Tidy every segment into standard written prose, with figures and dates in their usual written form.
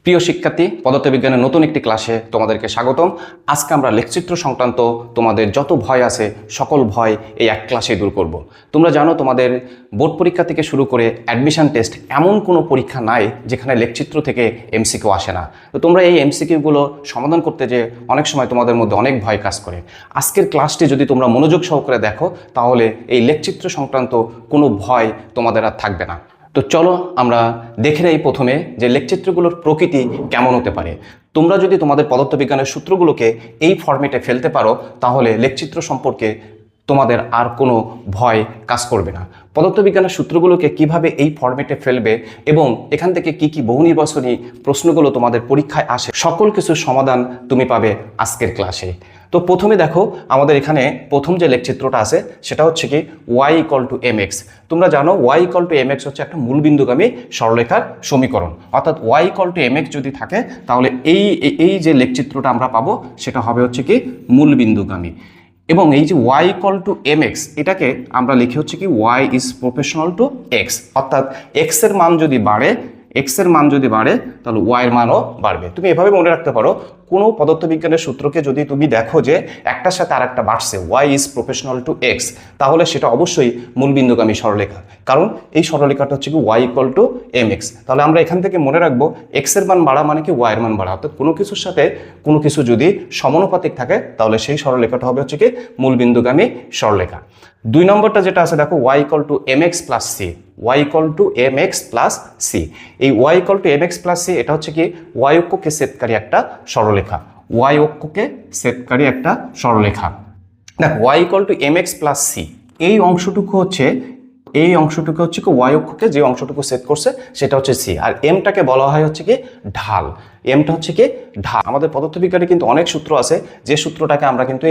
প্রিয় শিক্ষার্থী, পদার্থবিজ্ঞানের নতুন একটি ক্লাসে তোমাদেরকে স্বাগতম। আজকে আমরা লেখচিত্র সংক্রান্ত তোমাদের যত ভয় আছে সকল ভয় এই এক ক্লাসে দূর করব। তোমরা জানো তোমাদের বোর্ড পরীক্ষা থেকে শুরু করে অ্যাডমিশন টেস্ট এমন কোনো পরীক্ষা নাই যেখানে লেখচিত্র থেকে এমসিকিউ আসে না। তো তোমরা এই এমসিকিউগুলো সমাধান করতে যে অনেক সময় তোমাদের মধ্যে অনেক ভয় কাজ করে। আজকের ক্লাসটি যদি তোমরা মনোযোগ সহকারে দেখো তাহলে এই লেখচিত্র সংক্রান্ত কোনো ভয় তোমাদের আর থাকবে না। তো চলো আমরা দেখে নেই প্রথমে যে লেখচিত্রগুলোর প্রকৃতি কেমন হতে পারে। তোমরা যদি তোমাদের পদার্থবিজ্ঞানের সূত্রগুলোকে এই ফরম্যাটে ফেলতে পারো তাহলে লেখচিত্র সম্পর্কে তোমাদের আর কোনো ভয় কাজ করবে না। পদার্থবিজ্ঞানের সূত্রগুলোকে কিভাবে এই ফরম্যাটে ফেলবে এবং এখান থেকে কি কি বহু নির্বাচনী প্রশ্নগুলো তোমাদের পরীক্ষায় আসে সকল কিছুর সমাধান তুমি পাবে আজকের ক্লাসে। তো প্রথমে দেখো আমাদের এখানে প্রথম যে লেখচিত্রটা আছে সেটা হচ্ছে কি y = mx। তোমরা জানো y = mx হচ্ছে একটা মূলবিন্দুগামী সরলরেখার সমীকরণ, অর্থাৎ y = mx যদি থাকে তাহলে এই যে লেখচিত্রটা আমরা পাবো সেটা হবে হচ্ছে কি মূলবিন্দুগামী। এবং এই যে y = mx এটাকে আমরা লিখি হচ্ছে কি y is proportional to x, অর্থাৎ x এর মান যদি বাড়ে তাহলে y এর মানও বাড়বে। তুমি এভাবে মনে রাখতে পারো, কোনো পদার্থবিজ্ঞানের সূত্রকে যদি তুমি দেখো যে একটার সাথে আরেকটা বাড়ছে y is proportional to x, তাহলে সেটা অবশ্যই মূলবিন্দুগামী সরলরেখা, কারণ এই সরলরেখাটা হচ্ছে কি y = mx। তাহলে আমরা এখান থেকে মনে রাখবো x এর মান বাড়া মানে কি y এর মান বাড়া, অর্থাৎ কোনো কিছুর সাথে কোনো কিছু যদি সমানুপাতিক থাকে তাহলে সেই সরলরেখাটা হবে হচ্ছে কি মূলবিন্দুগামী সরলরেখা। 2 নম্বরটা যেটা আছে দেখো y = mx + c, y = mx + c। এই y = mx + c এটা হচ্ছে কি y অক্ষকে ছেদকারী একটা সরলরেখা, y অক্ষকে ছেদকারী একটা সরলরেখা। দেখো y = mx + c এই অংশটুকু হচ্ছে কি y অক্ষকে যে অংশটুকু ছেদ করছে সেটা হচ্ছে c, আর mটাকে বলা হয় হচ্ছে কি ঢাল। mটা হচ্ছে কি ঢাল। আমাদের পদার্থবিজ্ঞানে কিন্তু অনেক সূত্র আছে যে সূত্রটাকে আমরা কিন্তু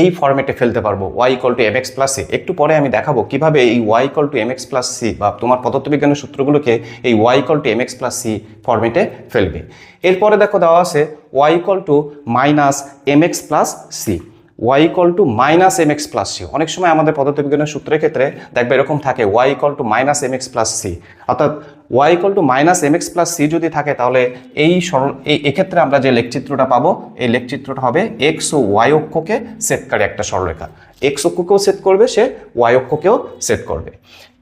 এই ফরম্যাটে ফেলতে পারবো y = mx + c। একটু পরে আমি দেখাবো কিভাবে এই y = mx + c বা তোমার পদার্থবিজ্ঞানের সূত্রগুলোকে এই y = mx + c ফরম্যাটে ফেলবে। এরপরে দেখো দেওয়া আছে y = -mx + c, y = -mx + c। অনেক সময় আমাদের পদার্থবিজ্ঞানের সূত্রের ক্ষেত্রে দেখবে এরকম থাকে y = -mx + c, অর্থাৎ y = -mx + c যদি থাকে তাহলে এক্ষেত্রে আমরা যে লেখচিত্রটা পাবো এই লেখচিত্রটা হবে x ও y অক্ষকে ছেদকারী একটা সরলরেখা। x অক্ষকেও ছেদ করবে, সে y অক্ষকেও ছেদ করবে।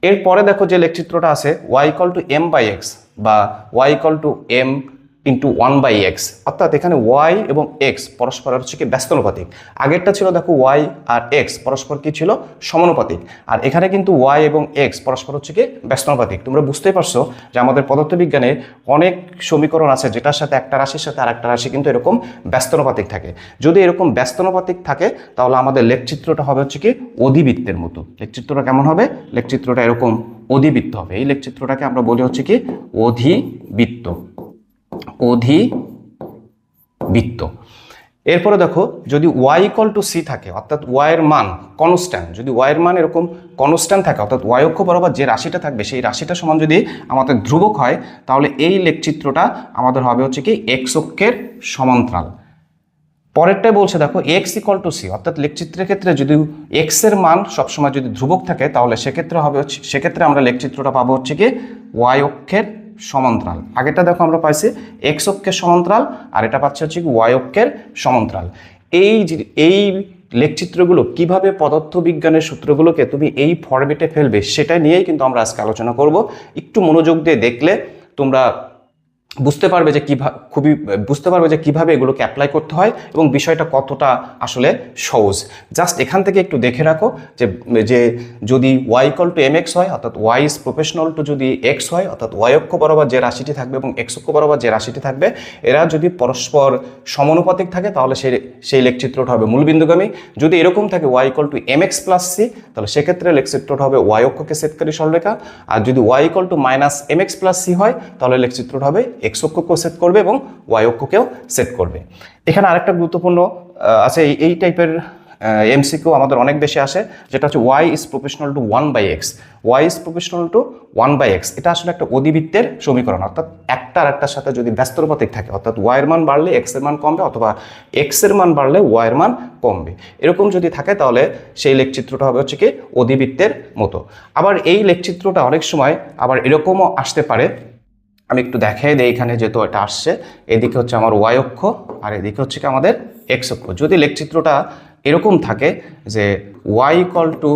এরপরে দেখো যে লেখচিত্রটা আছে y = m/x বা y = m × 1/x, অর্থাৎ এখানে y এবং x পরস্পর হচ্ছে কি ব্যস্তানুপাতিক। আগেরটা ছিল দেখো y আর x পরস্পর কি ছিল সমানুপাতিক, আর এখানে কিন্তু y এবং x পরস্পর হচ্ছে কি ব্যস্তানুপাতিক। তোমরা বুঝতেই পারছো যে আমাদের পদার্থবিজ্ঞানে অনেক সমীকরণ আছে যেটার সাথে একটা রাশির সাথে আরেকটা রাশি কিন্তু এরকম ব্যস্তানুপাতিক থাকে। যদি এরকম ব্যস্তানুপাতিক থাকে তাহলে আমাদের লেখচিত্রটা হবে হচ্ছে কি অধিবৃত্তের মতো। লেখচিত্রটা কেমন হবে? লেখচিত্রটা এরকম অধিবৃত্ত হবে। এই লেখচিত্রটাকে আমরা বলি হচ্ছে কি অধিবৃত্ত। এরপরে দেখো যদি y = c থাকে, অর্থাৎ y এর মান কনস্ট্যান্ট, যদি y এর মান এরকম কনস্ট্যান্ট থাকে, অর্থাৎ y অক্ষ বরাবর যে রাশিটা থাকবে সেই রাশিটা সমান যদি আমাদের ধ্রুবক হয় তাহলে এই লেখচিত্রটা আমাদের হবে হচ্ছে কি x অক্ষের সমান্তরাল। পরেরটাই বলছে দেখো x = c, অর্থাৎ লেখচিত্রের ক্ষেত্রে যদি x এর মান সবসময় যদি ধ্রুবক থাকে তাহলে সেক্ষেত্রে আমরা লেখচিত্রটা পাবো হচ্ছে কি y অক্ষের সমান্তরাল। আগেরটা দেখো আমরা পাইছি x অক্ষের সমান্তরাল, আর এটা পাচ্ছি হচ্ছে কি y অক্ষের সমান্তরাল। এই লেখচিত্রগুলো কিভাবে পদার্থবিজ্ঞানের সূত্রগুলোকে তুমি এই ফরম্যাটে ফেলবে সেটা নিয়েই কিন্তু আমরা আজকে আলোচনা করব। একটু মনোযোগ দিয়ে দেখলে তোমরা বুঝতে পারবে যে কিভাবে এগুলোকে অ্যাপ্লাই করতে হয় এবং বিষয়টা কতটা আসলে সহজ। জাস্ট এখান থেকে একটু দেখে রাখো যে যদি y = mx হয়, অর্থাৎ y is proportional to যদি x হয়, অর্থাৎ y অক্ষ বরাবর যে রাশিটি থাকবে এবং x অক্ষ বরাবর যে রাশিটি থাকবে এরা যদি পরস্পর সমানুপাতিক থাকে তাহলে সেই লেখচিত্রটা হবে মূলবিন্দুগামী। যদি এরকম থাকে y = mx + c তাহলে সেক্ষেত্রে লেখচিত্রটা হবে y অক্ষকে ছেদকারী সরলরেখা, আর যদি y = -mx + c হয় তাহলে লেখচিত্রটা হবে x অক্ষকেও সেট করবে এবং y অক্ষকেও সেট করবে। এখানে আরেকটা গুরুত্বপূর্ণ আছে, এই টাইপের এমসিকিউ আমাদের অনেক বেশি আসে, যেটা হচ্ছে y is proportional to 1/x। y is proportional to 1/x এটা আসলে একটা অধিবৃত্তের সমীকরণ, অর্থাৎ একটা আর একটার সাথে যদি ব্যস্তানুপাতিক থাকে, অর্থাৎ y এর মান বাড়লে x এর মান কমবে অথবা x এর মান বাড়লে y এর মান কমবে। এরকম যদি থাকে তাহলে সেই লেখচিত্রটা হবে হচ্ছে কি অধিবৃত্তের মতো। আবার এই লেখচিত্রটা অনেক সময় আবার এরকমও আসতে পারে আমি একটু দেখাই দিই এখানে, যেহেতু এটা আসছে, এদিকে হচ্ছে আমার ওয়াই অক্ষ আর এদিকে হচ্ছে কি আমাদের এক্স অক্ষ। যদি লেখচিত্রটা এরকম থাকে যে Y equal to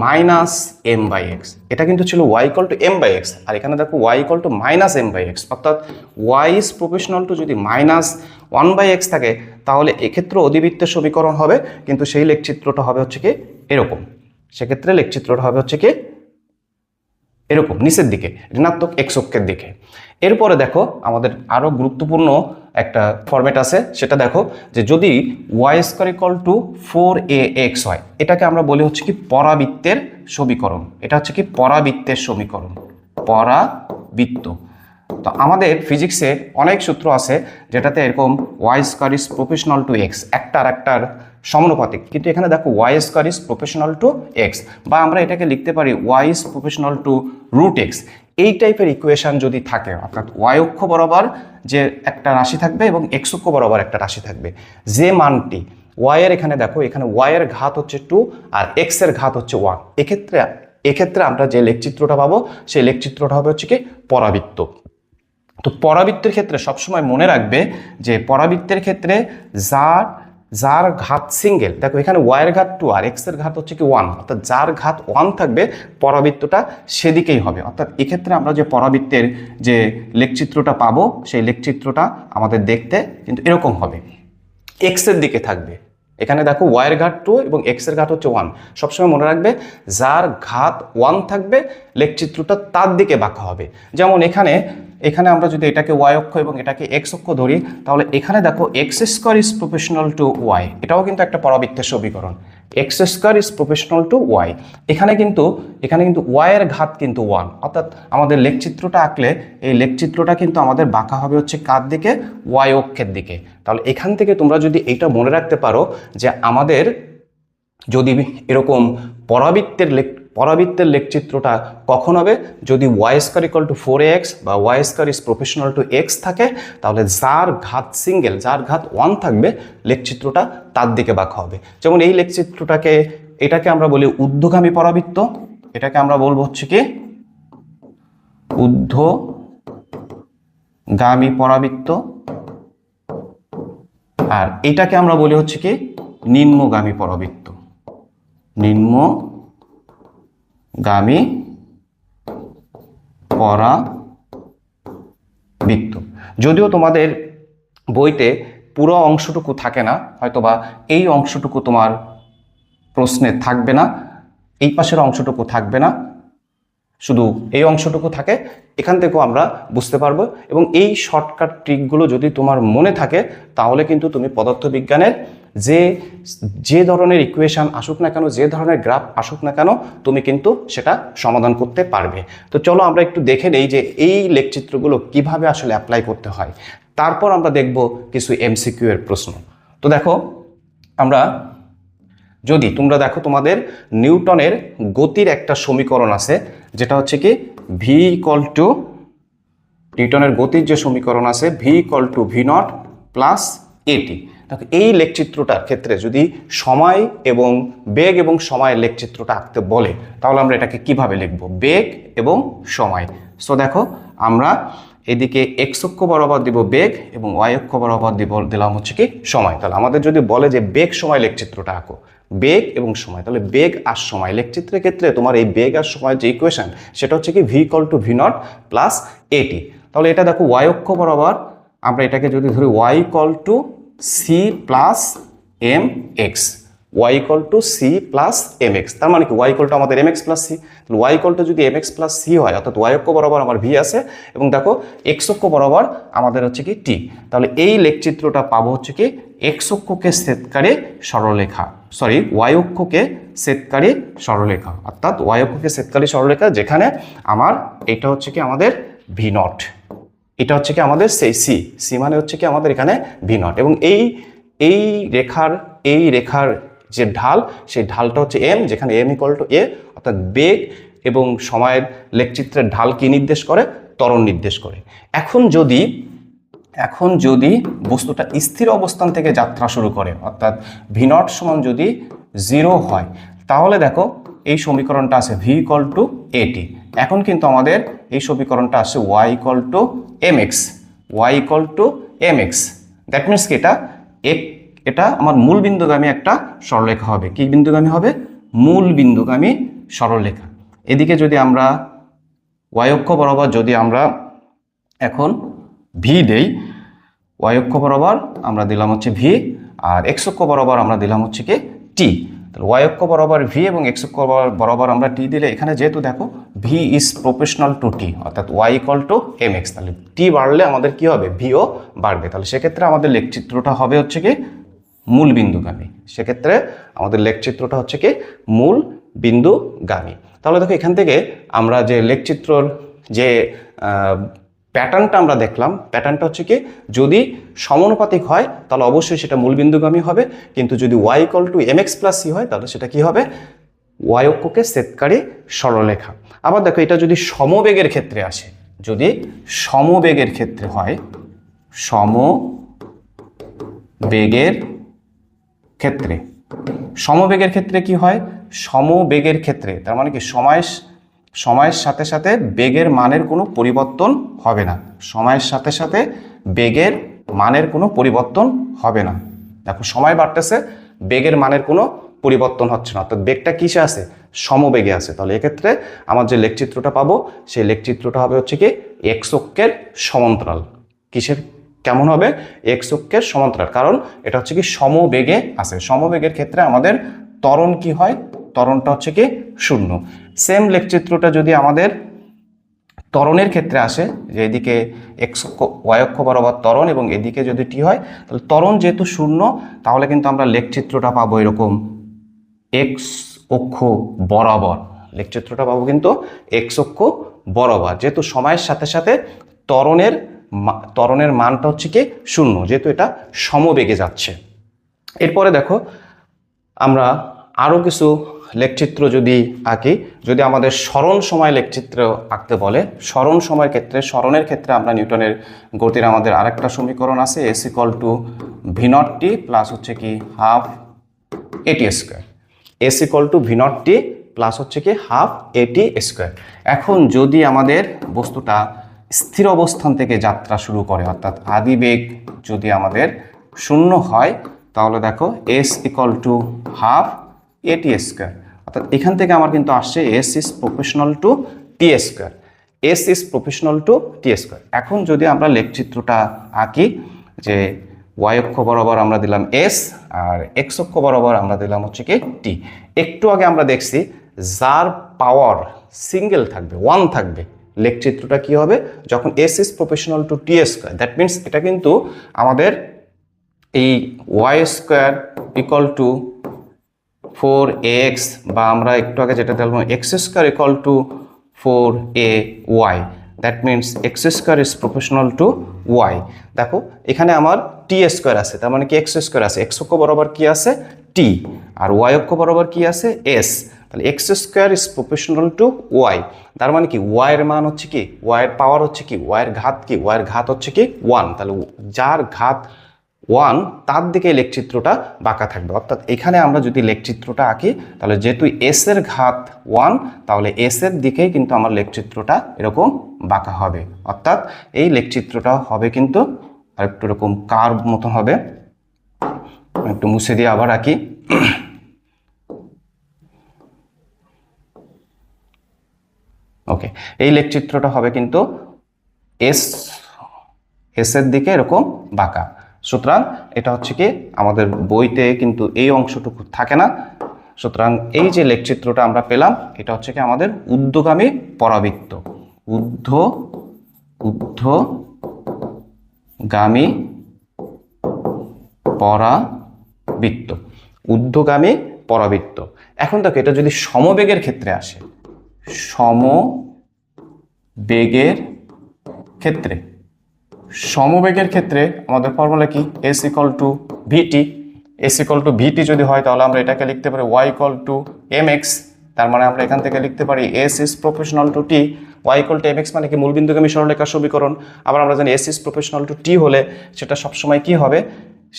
minus m by x, এটা কিন্তু ছিল y equal to m by x, আর এখানে দেখো y equal to minus m by x, অর্থাৎ ওয়াই ইজ প্রপোর্শনাল টু যদি মাইনাস ওয়ান বাই এক্স থাকে, তাহলে এক্ষেত্রে অধিবৃত্তের সমীকরণ হবে, কিন্তু সেই লেখচিত্রটা হবে হচ্ছে কি এরকম। সেক্ষেত্রে লেখচিত্রটা হবে হচ্ছে কি এরকম, নিচের দিকে ঋণাত্মক এক্স অক্ষের দিকে। এরপরে দেখো আমাদের আরও গুরুত্বপূর্ণ একটা ফরম্যাট আছে, সেটা দেখো যে যদি Y square equal to 4ax হয়, এটাকে আমরা বলি হচ্ছে কি পরাবৃত্তের সমীকরণ। এটা হচ্ছে কি পরাবৃত্তের সমীকরণ, পরাবৃত্ত। তো আমাদের ফিজিক্সে অনেক সূত্র আছে যেটাতে এরকম Y square is proportional to X, একটা আর একটার সমানুপাতিক, কিন্তু এখানে দেখো Y square is proportional to X, বা আমরা এটাকে লিখতে পারি Y is proportional to root X. এই টাইপের ইকুয়েশন যদি থাকে, অর্থাৎ ওয়াই অক্ষ বরাবর যে একটা রাশি থাকবে এবং এক্স অক্ষ বরাবর একটা রাশি থাকবে, যে মানটি ওয়াই এর, এখানে দেখো এখানে ওয়াই এর ঘাত হচ্ছে 2 আর এক্স এর ঘাত হচ্ছে 1, এক্ষেত্রে আমরা যে লেখচিত্রটা পাবো সেই লেখচিত্রটা হবে হচ্ছে কি পরাবৃত্ত। তো পরাবৃত্তের ক্ষেত্রে সবসময় মনে রাখবে যে পরাবৃত্তের ক্ষেত্রে যার ঘাত সিঙ্গেল, দেখো এখানে ওয়াই এর ঘাত 2 আর এক্স এর ঘাত হচ্ছে কি 1, অর্থাৎ যার ঘাত 1 থাকবে পরাবৃত্তটা সেদিকেই হবে। অর্থাৎ এক্ষেত্রে আমরা যে পরাবৃত্তের যে লেখচিত্রটা পাবো সেই লেখচিত্রটা আমাদের দেখতে কিন্তু এরকম হবে, এক্স এর দিকে থাকবে। এখানে দেখো ওয়াই এর ঘাত 2 এবং এক্স এর ঘাত হচ্ছে 1, সবসময় মনে রাখবে যার ঘাত 1 থাকবে লেখচিত্রটা তার দিকে বাঁকা হবে। যেমন এখানে আমরা যদি এটাকে ওয়াই অক্ষ এবং এটাকে এক্স অক্ষ ধরি, তাহলে এখানে দেখো X square is proportional to Y, এটাও কিন্তু একটা পরাবৃত্তের সমীকরণ, X square is proportional to Y. এখানে কিন্তু ওয়াই এর ঘাত কিন্তু 1, অর্থাৎ আমাদের লেখচিত্রটা আঁকলে এই লেখচিত্রটা কিন্তু আমাদের বাঁকা হবে হচ্ছে কার দিকে, ওয়াই অক্ষের দিকে। তাহলে এখান থেকে তোমরা যদি এইটা মনে রাখতে পারো যে আমাদের যদি এরকম পরাবৃত্তের লেখচিত্রটা কখন হবে, যদি Y square equal to 4ax বা Y square is proportional to X থাকে, তাহলে যার ঘাত সিঙ্গেল, যার ঘাত 1 থাকবে লেখচিত্রটা তার দিকে বাঁকা হবে। যেমন এই এটাকে আমরা বলি ঊর্ধ্বগামী পরাবৃত্ত, এটাকে আমরা বলবো হচ্ছে কি ঊর্ধ্বগামী পরাবৃত্ত, আর এটাকে আমরা বলি হচ্ছে কি নিম্নগামী পরাবৃত্ত, নিম্নগামী পরাবৃত্ত। যদিও তোমাদের বইতে পুরো অংশটুকু থাকে না, হয়তোবা এই অংশটুকু তোমার প্রশ্নে থাকবে না, এই পাশের অংশটুকু থাকবে না, শুধু এই অংশটুকু থাকে, এখান থেকেও আমরা বুঝতে পারবো। এবং এই শর্টকাট ট্রিকগুলো যদি তোমার মনে থাকে, তাহলে কিন্তু তুমি পদার্থবিজ্ঞানের যে ধরনের ইকুয়েশন আসুক না কেন, যে ধরনের গ্রাফ আসুক না কেন, তুমি কিন্তু সেটা সমাধান করতে পারবে। তো চলো আমরা একটু দেখে নেই যে এই লেখচিত্রগুলো কিভাবে আসলে অ্যাপ্লাই করতে হয়, তারপর আমরা দেখব কিছু এমসিকিউ এর প্রশ্ন। তো দেখো তোমরা দেখো তোমাদের নিউটনের গতির একটা সমীকরণ আছে, যেটা হচ্ছে কি ভি ইকুয়াল টু, নিউটনের গতির যে সমীকরণ আছে V equal to V naught plus এটি। দেখো এই লেখচিত্রটার ক্ষেত্রে যদি সময় এবং বেগ এবং সময়ের লেখচিত্রটা আঁকতে বলে, তাহলে আমরা এটাকে কিভাবে লিখব, বেগ এবং সময়। সো দেখো আমরা এদিকে এক্স অক্ষ বরাবর দিব বেগ এবং ওয়াই অক্ষ বরাবর দিলাম হচ্ছে কি সময়। তাহলে আমাদের যদি বলে যে বেগ সময় লেখচিত্রটা আঁকো, বেগ এবং সময়, তাহলে বেগ আর সময় লেখচিত্রের ক্ষেত্রে তোমার এই বেগ আর সময়ের যে ইকুয়েশন, সেটা হচ্ছে কি V equal to V naught plus এটি। তাহলে এটা দেখো ওয়াই অক্ষ বরাবর আমরা এটাকে যদি ধরি Y equal to C plus M x, Y equal to C plus M x, তার মানে কি ওয়াই ইকুয়াল টু আমাদের এম এক্স প্লাস সি। তাহলে ওয়াই ইকুয়াল টু যদি এম এক্স প্লাস সি হয়, অর্থাৎ ওয়াই অক্ষ বরাবর আমার ভি আছে এবং দেখো এক্স অক্ষ বরাবর আমাদের হচ্ছে কি টি। তাহলে এই লেখচিত্রটা পাবো হচ্ছে কি এক্স অক্ষকে ছেদকারী সরলরেখা, ওয়াই অক্ষকে ছেদকারী সরলরেখা, অর্থাৎ ওয়াই অক্ষকে ছেদকারী সরলরেখা, যেখানে আমার এটা হচ্ছে কি আমাদের ভি নট, এটা হচ্ছে কি আমাদের সেই সি মানে হচ্ছে কি আমাদের এখানে ভি নট, এবং এই রেখার যে ঢাল, সেই ঢালটা হচ্ছে এম, যেখানে এম ইকুয়াল টু এ, অর্থাৎ বেগ এবং সময়ের লেখচিত্রের ঢাল কি নির্দেশ করে, ত্বরণ নির্দেশ করে। এখন যদি বস্তুটা স্থির অবস্থান থেকে যাত্রা শুরু করে, অর্থাৎ ভি নট সমান যদি 0 হয়, তাহলে দেখো এই সমীকরণটা আছে ভি ইকুয়াল টু এটি, এখন কিন্তু আমাদের এই সমীকরণটা আসছে y equal to mx, y equal to mx। That means কি এটা আমার মূল বিন্দুগামী একটা সরলরেখা হবে। কি বিন্দুগামী হবে? মূল বিন্দুগামী সরলরেখা। এদিকে যদি আমরা y অক্ষ বরাবর যদি আমরা এখন v দেই, y অক্ষ বরাবর আমরা দিলাম হচ্ছে v, আর x অক্ষ বরাবর আমরা দিলাম হচ্ছে কি t। তাহলে y অক্ষ বরাবর v এবং x অক্ষ বরাবর আমরা t দিলে এখানে যেহেতু দেখো v is proportional two t, অর্থাৎ y ইকুয়াল টু mx, তাহলে t বাড়লে আমাদের কি হবে? v ও বাড়বে। তাহলে সেক্ষেত্রে আমাদের লেখচিত্রটা হবে হচ্ছে কি মূল বিন্দুগামী। সেক্ষেত্রে আমাদের লেখচিত্রটা হচ্ছে কি মূল বিন্দুগামী। তাহলে দেখো এখান থেকে আমরা যে লেখচিত্রর যে প্যাটার্নটা আমরা দেখলাম, প্যাটার্নটা হচ্ছে কি যদি সমানুপাতিক হয় তাহলে অবশ্যই সেটা মূল বিন্দুগামী হবে, কিন্তু যদি y equal to mx plus c হয় তাহলে সেটা কি হবে? y অক্ষকে ছেদকারী সরলরেখা। আবার দেখো এটা যদি সমবেগের ক্ষেত্রে আসে, যদি সমবেগের ক্ষেত্রে হয়, সমবেগের ক্ষেত্রে, সমবেগের ক্ষেত্রে কি হয়? সমবেগের ক্ষেত্রে তার মানে কি সময়ের সাথে সাথে বেগের মানের কোনো পরিবর্তন হবে না। সময়ের সাথে সাথে বেগের মানের কোনো পরিবর্তন হবে না। দেখো সময় বাড়তেছে, বেগের মানের কোনো পরিবর্তন হচ্ছে না, অর্থাৎ বেগটা কিসে আছে? সমবেগে আছে। তাহলে এক্ষেত্রে আমার যে লেখচিত্রটা পাবো সেই লেখচিত্রটা হবে হচ্ছে কি এক্স অক্ষের সমান্তরাল। কিসের কেমন হবে? এক্স অক্ষের সমান্তরাল, কারণ এটা হচ্ছে কি সমবেগে আছে। সমবেগের ক্ষেত্রে আমাদের ত্বরণ কি হয়? ত্বরণটা হচ্ছে কি শূন্য। সেম লেখচিত্রটা যদি আমাদের ত্বরণের ক্ষেত্রে আসে, যে এদিকে এক্স অক্ষ y অক্ষ বরাবর ত্বরণ এবং এদিকে যদি টি হয়, তাহলে ত্বরণ যেহেতু শূন্য তাহলে কিন্তু আমরা লেখচিত্রটা পাবো এরকম এক্স অক্ষ বরাবর। লেখচিত্রটা পাবো কিন্তু এক্স অক্ষ বরাবর, যেহেতু সময়ের সাথে সাথে ত্বরণের মানটা হচ্ছে কি শূন্য, যেহেতু এটা সমবেগে যাচ্ছে। এরপরে দেখো আমরা আরও কিছু লেখচিত্র যদি আঁকি, যদি আমাদের সরণ সময় লেখচিত্র আঁকতে বলে, সরণ সময়ের ক্ষেত্রে, সরণের ক্ষেত্রে আমরা নিউটনের গতির আমাদের আরেকটা সমীকরণ আছে, S equal to V naught T plus হচ্ছে কি হাফ এটি square. S equal to V naught T plus হচ্ছে কি হাফ এটি স্কোয়ার। এখন যদি আমাদের বস্তুটা স্থির অবস্থান থেকে যাত্রা শুরু করে, অর্থাৎ আদিবেগ যদি আমাদের শূন্য হয়, তাহলে দেখো এস ইকুয়াল টু হাফ এটি স্কোয়ার, অর্থাৎ এখান থেকে আমার কিন্তু আসছে S is proportional to t square. S is proportional to t square. এখন যদি আমরা লেখচিত্রটা আঁকি, যে y অক্ষ বরাবর আমরা দিলাম এস আর এক্স অক্ষ বরাবর আমরা দিলাম হচ্ছে কি টি। একটু আগে আমরা দেখছি যার পাওয়ার সিঙ্গেল থাকবে, ওয়ান থাকবে, লেখচিত্রটা কি হবে? যখন S is proportional to t square, that means এটা কিন্তু আমাদের এই Y square equal to 4ax, বা আমরা একটু আগে যেটা দেখলাম X square equal to 4ay, that means X square is proportional to Y. দেখো এখানে আমার টি স্কোয়ার আছে, তার মানে কি এক্স স্কোয়ার আছে, এক্স অক্ষ বরাবর কি আছে? টি, আর ওয়াই অক্ষ বরাবর কি আছে? এস। তাহলে X square is proportional to Y, তার মানে কি ওয়াইয়ের মান হচ্ছে কি, ওয়াইয়ের পাওয়ার হচ্ছে কি, ওয়াইয়ের ঘাত কি, ওয়াইয়ের ঘাত হচ্ছে কি 1। তাহলে যার ঘাত 1 তার দিকে লেখচিত্রটা বাঁকা থাকবে। অর্থাৎ এখানে আমরা যদি লেখচিত্রটা আঁকি, তাহলে যেহেতু এস এর ঘাত 1, তাহলে এস এর দিকেই কিন্তু আমার লেখচিত্রটা এরকম বাঁকা হবে। অর্থাৎ এই লেখচিত্রটা হবে কিন্তু আরেকটু এরকম কার্ভ মতন হবে। একটু মুছে দিয়ে আবার আঁকি। ওকে, এই লেখচিত্রটা হবে কিন্তু এস এর দিকে এরকম বাঁকা। সুতরাং এটা হচ্ছে কি আমাদের বইতে কিন্তু এই অংশটুকু থাকে না। সুতরাং এই যে লেখচিত্রটা আমরা পেলাম, এটা হচ্ছে কি আমাদের ঊর্ধ্বগামী পরাবৃত্ত, ঊর্ধ্বগামী পরাবৃত্ত, ঊর্ধ্বগামী পরাবৃত্ত। এখন দেখো এটা যদি সমবেগের ক্ষেত্রে আসে, সমবেগের ক্ষেত্রে, সমবেগের ক্ষেত্রে আমাদের ফর্মুলা কি? S equal to v t. S equal to v t যদি হয় তাহলে আমরা এটাকে লিখতে পারি Y equal to M x. তার মানে আমরা এখান থেকে লিখতে পারি s is proportional to t, y equal to M x মানে কি মূলবিন্দুগামী সরলরেখার সমীকরণ। আবার আমরা জানি s is proportional to t হলে সেটা সবসময় কি হবে?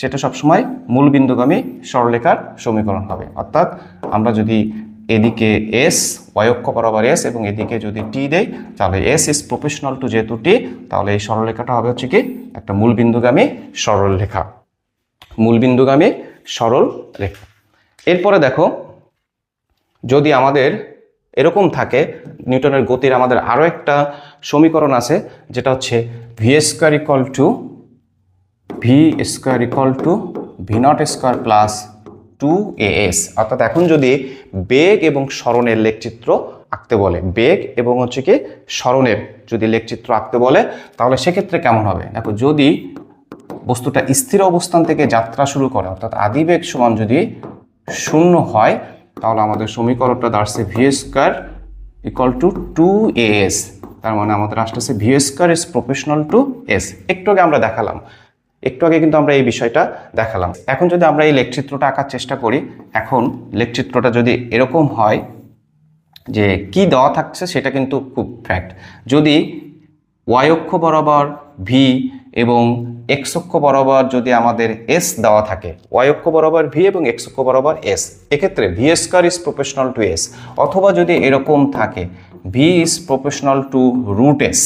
সেটা সবসময় মূলবিন্দুগামী সরলরেখার সমীকরণ হবে। অর্থাৎ আমরা যদি এদিকে এস, ওয়াই অক্ষ বরাবর এস, এবং এদিকে যদি টি দেই তাহলে এস ইজ প্রপোর্শনাল টু যেহেতু টি, তাহলে এই সরলরেখাটা হবে হচ্ছে কি একটা মূলবিন্দুগামী সরলরেখা, মূলবিন্দুগামী সরল রেখা। এরপরে দেখো, যদি আমাদের এরকম থাকে, নিউটনের গতির আমাদের আরও একটা সমীকরণ আছে, যেটা হচ্ছে V square equal to V naught square plus 2as। অর্থাৎ এখন যদি বেগ এবং সরণের লেখচিত্র আঁকতে বলে, বেগ এবং হচ্ছে কি সরণের যদি লেখচিত্র আঁকতে বলে, তাহলে সেক্ষেত্রে কেমন হবে? দেখো, যদি বস্তুটা স্থির অবস্থান থেকে যাত্রা শুরু করে, অর্থাৎ আদিবেগ সমান যদি 0 হয়, তাহলে আমাদের সমীকরণটা দাঁড়াচ্ছে V square equal two 2as। তার মানে আমাদের আসতেছে V square is proportional to S. একটু আগে আমরা দেখালাম, একটু আগে কিন্তু আমরা এই বিষয়টা দেখালাম। এখন যদি আমরা এই লেখচিত্রটা আঁকার চেষ্টা করি, এখন লেখচিত্রটা যদি এরকম হয় যে কি দেওয়া থাকছে সেটা কিন্তু খুব ফ্যাক্ট। যদি ওয়াই অক্ষ বরাবর ভি এবং এক্স অক্ষ বরাবর যদি আমাদের এস দেওয়া থাকে, ওয়াই অক্ষ বরাবর ভি এবং এক্স অক্ষ বরাবর এস, এক্ষেত্রে V square is proportional to S. অথবা যদি এরকম থাকে V is proportional to root S,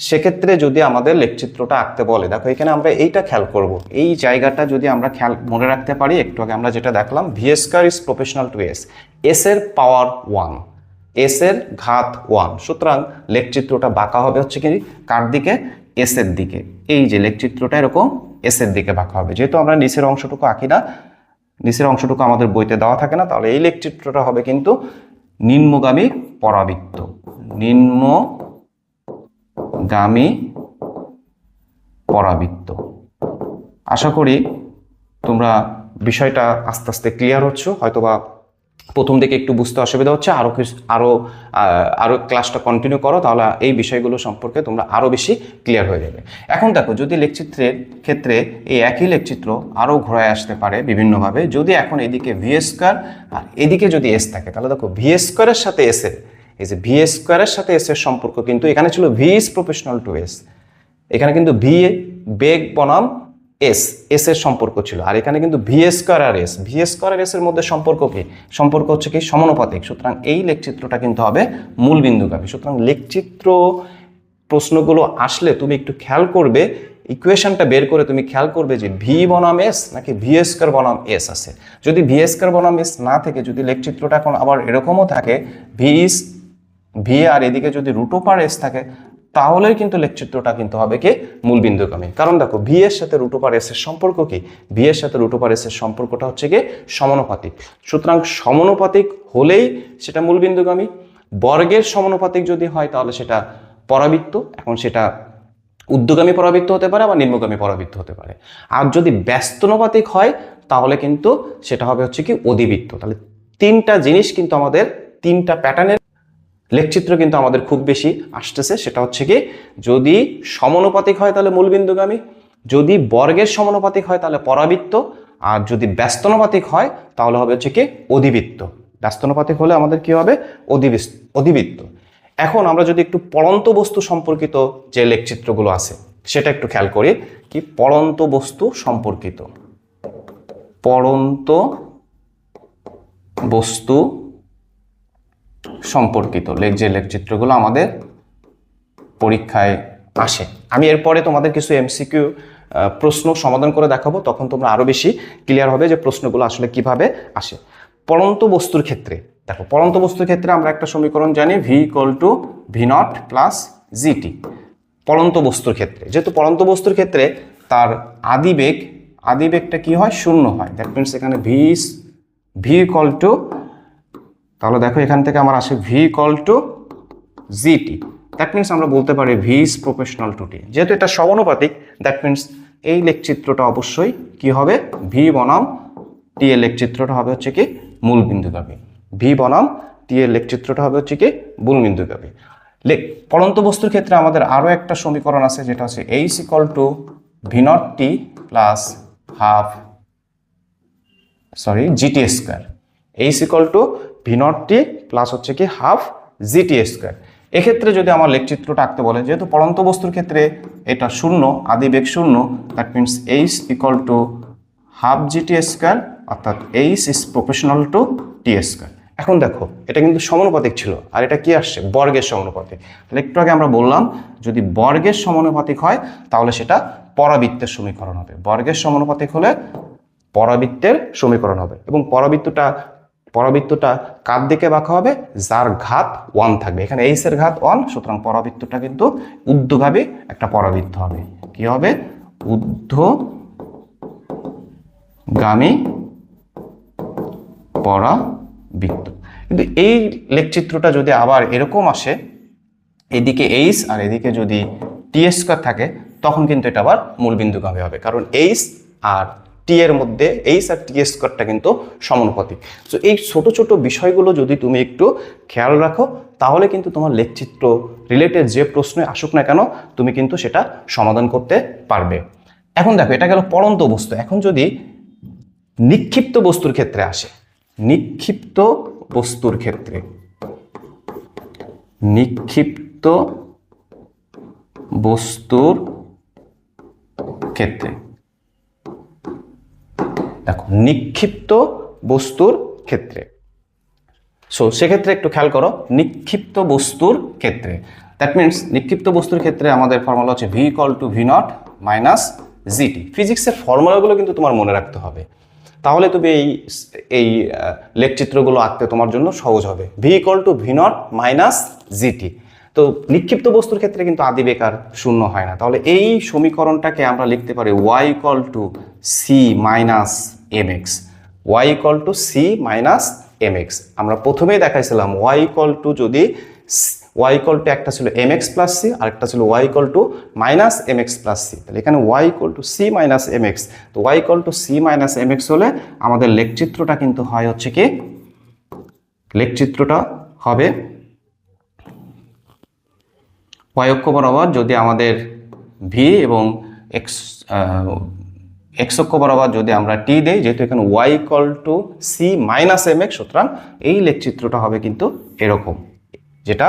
সেক্ষেত্রে যদি আমাদের লেখচিত্রটা আঁকতে বলে, দেখো এখানে আমরা এইটা খেয়াল করব, এই জায়গাটা যদি আমরা খেয়াল মনে রাখতে পারি, একটু আগে আমরা যেটা দেখলাম V square is proportional to S, S এর পাওয়ার 1, এস এর ঘাত 1। সুতরাং লেখচিত্রটা বাঁকা হবে হচ্ছে কি কার দিকে? এস এর দিকে। এই যে লেখচিত্রটা এরকম এস এর দিকে বাঁকা হবে। যেহেতু আমরা নিচের অংশটুকু আঁকি না, নিচের অংশটুকু আমাদের বইতে দেওয়া থাকে না, তাহলে এই লেখচিত্রটা হবে কিন্তু নিম্নগামী পরাবৃত্ত, নিম্নগামী পরাবৃত্ত। আশা করি তোমরা বিষয়টা আস্তে আস্তে ক্লিয়ার হচ্ছ। হয়তোবা প্রথম দিকে একটু বুঝতে অসুবিধা হচ্ছে, আরও ক্লাসটা কন্টিনিউ করো, তাহলে এই বিষয়গুলো সম্পর্কে তোমরা আরও বেশি ক্লিয়ার হয়ে যাবে। এখন দেখো, যদি লেখচিত্রের ক্ষেত্রে এই একই লেখচিত্র আরও ঘোরায় আসতে পারে বিভিন্নভাবে। যদি এখন এদিকে ভি স্কোয়ার আর এদিকে যদি এস থাকে, তাহলে দেখো ভি স্কোয়ারের সাথে এস এর, এই যে ভি স্কোয়ারের সাথে এস এর সম্পর্ক কিন্তু এখানে ছিল V is proportional to S, এখানে কিন্তু ভি বেগ বনাম এস, এস এর সম্পর্ক ছিল। আর এখানে কিন্তু ভি স্কোয়ার আর এস, ভি স্কোয়ার আর এস এর মধ্যে সম্পর্ক কি? সম্পর্ক হচ্ছে কি সমানুপাতিক। সুতরাং এই লেখচিত্রটা কিন্তু হবে মূলবিন্দুগামী। সুতরাং লেখচিত্র প্রশ্নগুলো আসলে তুমি একটু খেয়াল করবে, ইকুয়েশনটা বের করে তুমি খেয়াল করবে যে ভি বনাম এস নাকি ভি স্কোয়ার বনাম এস আছে। যদি ভি স্কোয়ার বনাম এস না থেকে যদি লেখচিত্রটা এখন আবার এরকমও থাকে ভি আর এদিকে যদি রুট ওভার এস থাকে, তাহলেই কিন্তু লেখচিত্রটা কিন্তু হবে কি মূলবিন্দুগামী। কারণ দেখো, ভি এর সাথে রুট ওভার এস এর সম্পর্ক কি? ভি এর সাথে রুট ওভার এস এর সম্পর্কটা হচ্ছে কি সমানুপাতিক। সুতরাং সমানুপাতিক হলেই সেটা মূলবিন্দুগামী। বর্গের সমানুপাতিক যদি হয় তাহলে সেটা পরাবৃত্ত। এখন সেটা ঊর্ধ্বগামী পরাবৃত্ত হতে পারে, আবার নিম্নগামী পরাবৃত্ত হতে পারে। আর যদি ব্যস্তানুপাতিক হয় তাহলে কিন্তু সেটা হবে হচ্ছে কি অধিবৃত্ত। তাহলে তিনটা জিনিস কিন্তু আমাদের, তিনটা প্যাটার্নের লেখচিত্র কিন্তু আমাদের খুব বেশি আসতেছে। সেটা হচ্ছে কি, যদি সমানুপাতিক হয় তাহলে মূলবিন্দুগামী, যদি বর্গের সমানুপাতিক হয় তাহলে পরাবৃত্ত, আর যদি ব্যস্তানুপাতিক হয় তাহলে হবে হচ্ছে কি অধিবৃত্ত। ব্যস্তানুপাতিক হলে আমাদের কি হবে? অধিবৃত্ত। এখন আমরা যদি একটু পড়ন্ত বস্তু সম্পর্কিত যে লেখচিত্রগুলো আছে সেটা একটু খেয়াল করি। কি পড়ন্ত বস্তু সম্পর্কিত, পড়ন্ত বস্তু সম্পর্কিত যে লেখচিত্রগুলো আমাদের পরীক্ষায় আসে। আমি এরপরে তোমাদের কিছু এমসিকিউ প্রশ্ন সমাধান করে দেখাবো, তখন তোমরা আরো বেশি ক্লিয়ার হবে যে প্রশ্নগুলো আসলে কিভাবে আসে। পড়ন্ত বস্তুর ক্ষেত্রে দেখো, পড়ন্ত বস্তুর ক্ষেত্রে আমরা একটা সমীকরণ জানি, V equal to V naught plus GT. পড়ন্ত বস্তুর ক্ষেত্রে, যেহেতু পড়ন্ত বস্তুর ক্ষেত্রে তার আদিবেগটা কি হয়? 0 হয়। দ্যাট মিনস এখানে ভি ইকুয়াল টু, তাহলে দেখো এখান থেকে আমার আসে V equal two GT. That means আমরা বলতে পারি ভি ইজ প্রপোর্শনাল টু টি। যেহেতু এটা সমানুপাতিক, দ্যাট মিনস এই লেখচিত্রটা অবশ্যই কি হবে? ভি বনাম টি এর লেখচিত্রটা হবে হচ্ছে কি মূলবিন্দুগামী। ভি বনাম টি এর লেখচিত্রটা হবে হচ্ছে কি মূলবিন্দুগামী। পড়ন্ত বস্তুর ক্ষেত্রে আমাদের আরো একটা সমীকরণ আছে, যেটা হচ্ছে H equal to V naught T plus GT square. H equal to V naught T plus হচ্ছে কি হাফ জিটি স্কোয়ার। এক্ষেত্রে যদি আমার লেখচিত্রটা আঁকতে বলে, যেহেতু পড়ন্ত বস্তুর ক্ষেত্রে এটা 0, আদিবেগ 0, that means h equal to half g t square, অর্থাৎ h is proportional to t square. এখন দেখো এটা কিন্তু সমানুপাতিক ছিল, আর এটা কি আসছে? বর্গের সমানুপাতিক। তাহলে একটু আগে আমরা বললাম যদি বর্গের সমানুপাতিক হয় তাহলে সেটা পরাবৃত্তের সমীকরণ হবে। বর্গের সমানুপাতিক হলে পরাবৃত্তের সমীকরণ হবে, এবং পরাবৃত্তটা কার দিকে বাঁকা হবে? যার ঘাত 1 থাকবে। এখানে এইচ এর ঘাত 1, সুতরাং পরাবৃত্তটা কিন্তু ঊর্ধ্বগামী একটা পরাবৃত্ত হবে। কি হবে? ঊর্ধ্বগামী পরাবৃত্ত। কিন্তু এই লেখচিত্রটা যদি আবার এরকম আসে, এদিকে এইচ আর এদিকে যদি টি স্কয়ার থাকে, তখন কিন্তু এটা আবার মূলবিন্দুগামী হবে, কারণ এইচ আর টি এর মধ্যে এইচ আর টি স্কয়ারটা কিন্তু সমানুপাতিক। তো এই ছোট ছোট বিষয়গুলো যদি তুমি একটু খেয়াল রাখো, তাহলে কিন্তু তোমার লেখচিত্র রিলেটেড যে প্রশ্নে আসুক না কেন, তুমি কিন্তু সেটা সমাধান করতে পারবে। এখন দেখো, এটা গেল পড়ন্ত বস্তু। এখন যদি নিক্ষিপ্ত বস্তুর ক্ষেত্রে আসে, নিক্ষিপ্ত বস্তুর ক্ষেত্রে, নিক্ষিপ্ত বস্তুর ক্ষেত্রে দেখো, নিক্ষিপ্ত বস্তুর ক্ষেত্রে, সো সেক্ষেত্রে একটু খেয়াল করো, নিক্ষিপ্ত বস্তুর ক্ষেত্রে দ্যাট মিনস নিক্ষিপ্ত বস্তুর ক্ষেত্রে আমাদের ফর্মুলা হচ্ছে v equal to V naught minus GT. ফিজিক্সের ফর্মুলাগুলো কিন্তু তোমার মনে রাখতে হবে, তাহলে তুমি এই লেখচিত্রগুলো আঁকতে তোমার জন্য সহজ হবে। V equal to V naught minus GT. তো নিক্ষিপ্ত বস্তুর ক্ষেত্রে কিন্তু আদি বেকার শূন্য হয় না, তাহলে এই সমীকরণটাকে আমরা লিখতে পারি Y equal to C minus M x. Y equal to C minus M x. আমরা প্রথমেই দেখাইছিলাম ওয়াই ইকুয়াল টু, যদি ওয়াই ইকুয়াল টু একটা ছিল এম এক্স প্লাস সি, আর একটা ছিল y equal to minus M x plus C. তাহলে এখানে Y equal to C minus M x, তো y equal to C minus M x হলে আমাদের লেখচিত্রটা কিন্তু হয় হচ্ছে কি, লেখচিত্রটা হবে ওয়াই অক্ষ বরাবর যদি আমাদের ভি এবং এক্স অক্ষ বরাবর যদি আমরা টি দেই, যেহেতু এখানে Y equal to C minus M X, সুতরাং এই লেখচিত্রটা হবে কিন্তু এরকম, যেটা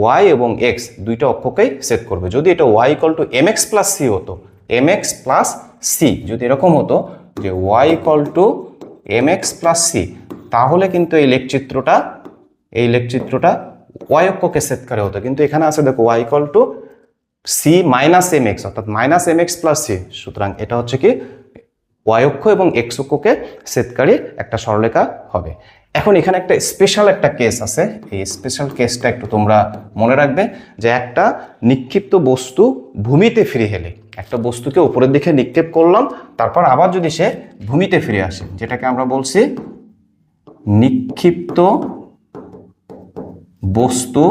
ওয়াই এবং এক্স দুইটা অক্ষকেই সেট করবে। যদি এটা Y equal to M x plus C হতো, এম এক্স প্লাস সি যদি এরকম হতো যে Y equal to M x plus C, তাহলে কিন্তু এই লেখচিত্রটা ওয়াই অক্ষকে সেট করে হতো। কিন্তু এখানে আছে দেখো y equal to C minus M x, অর্থাৎ minus M x plus c, সুতরাং এটা হচ্ছে কি ওয়াই অক্ষ এবং এক্স অক্ষকে সেটকারী একটা সরলরেখা হবে। এখন এখানে একটা স্পেশাল একটা কেস আছে, এই স্পেশাল কেসটা একটু তোমরা মনে রাখবে, যে একটা নিক্ষিপ্ত বস্তু ভূমিতে ফিরে এলে, একটা বস্তুকে উপরের দিকে নিক্ষেপ করলাম, তারপর আবার যদি সে ভূমিতে ফিরে আসে, যেটাকে আমরা বলছি নিক্ষিপ্ত বস্তু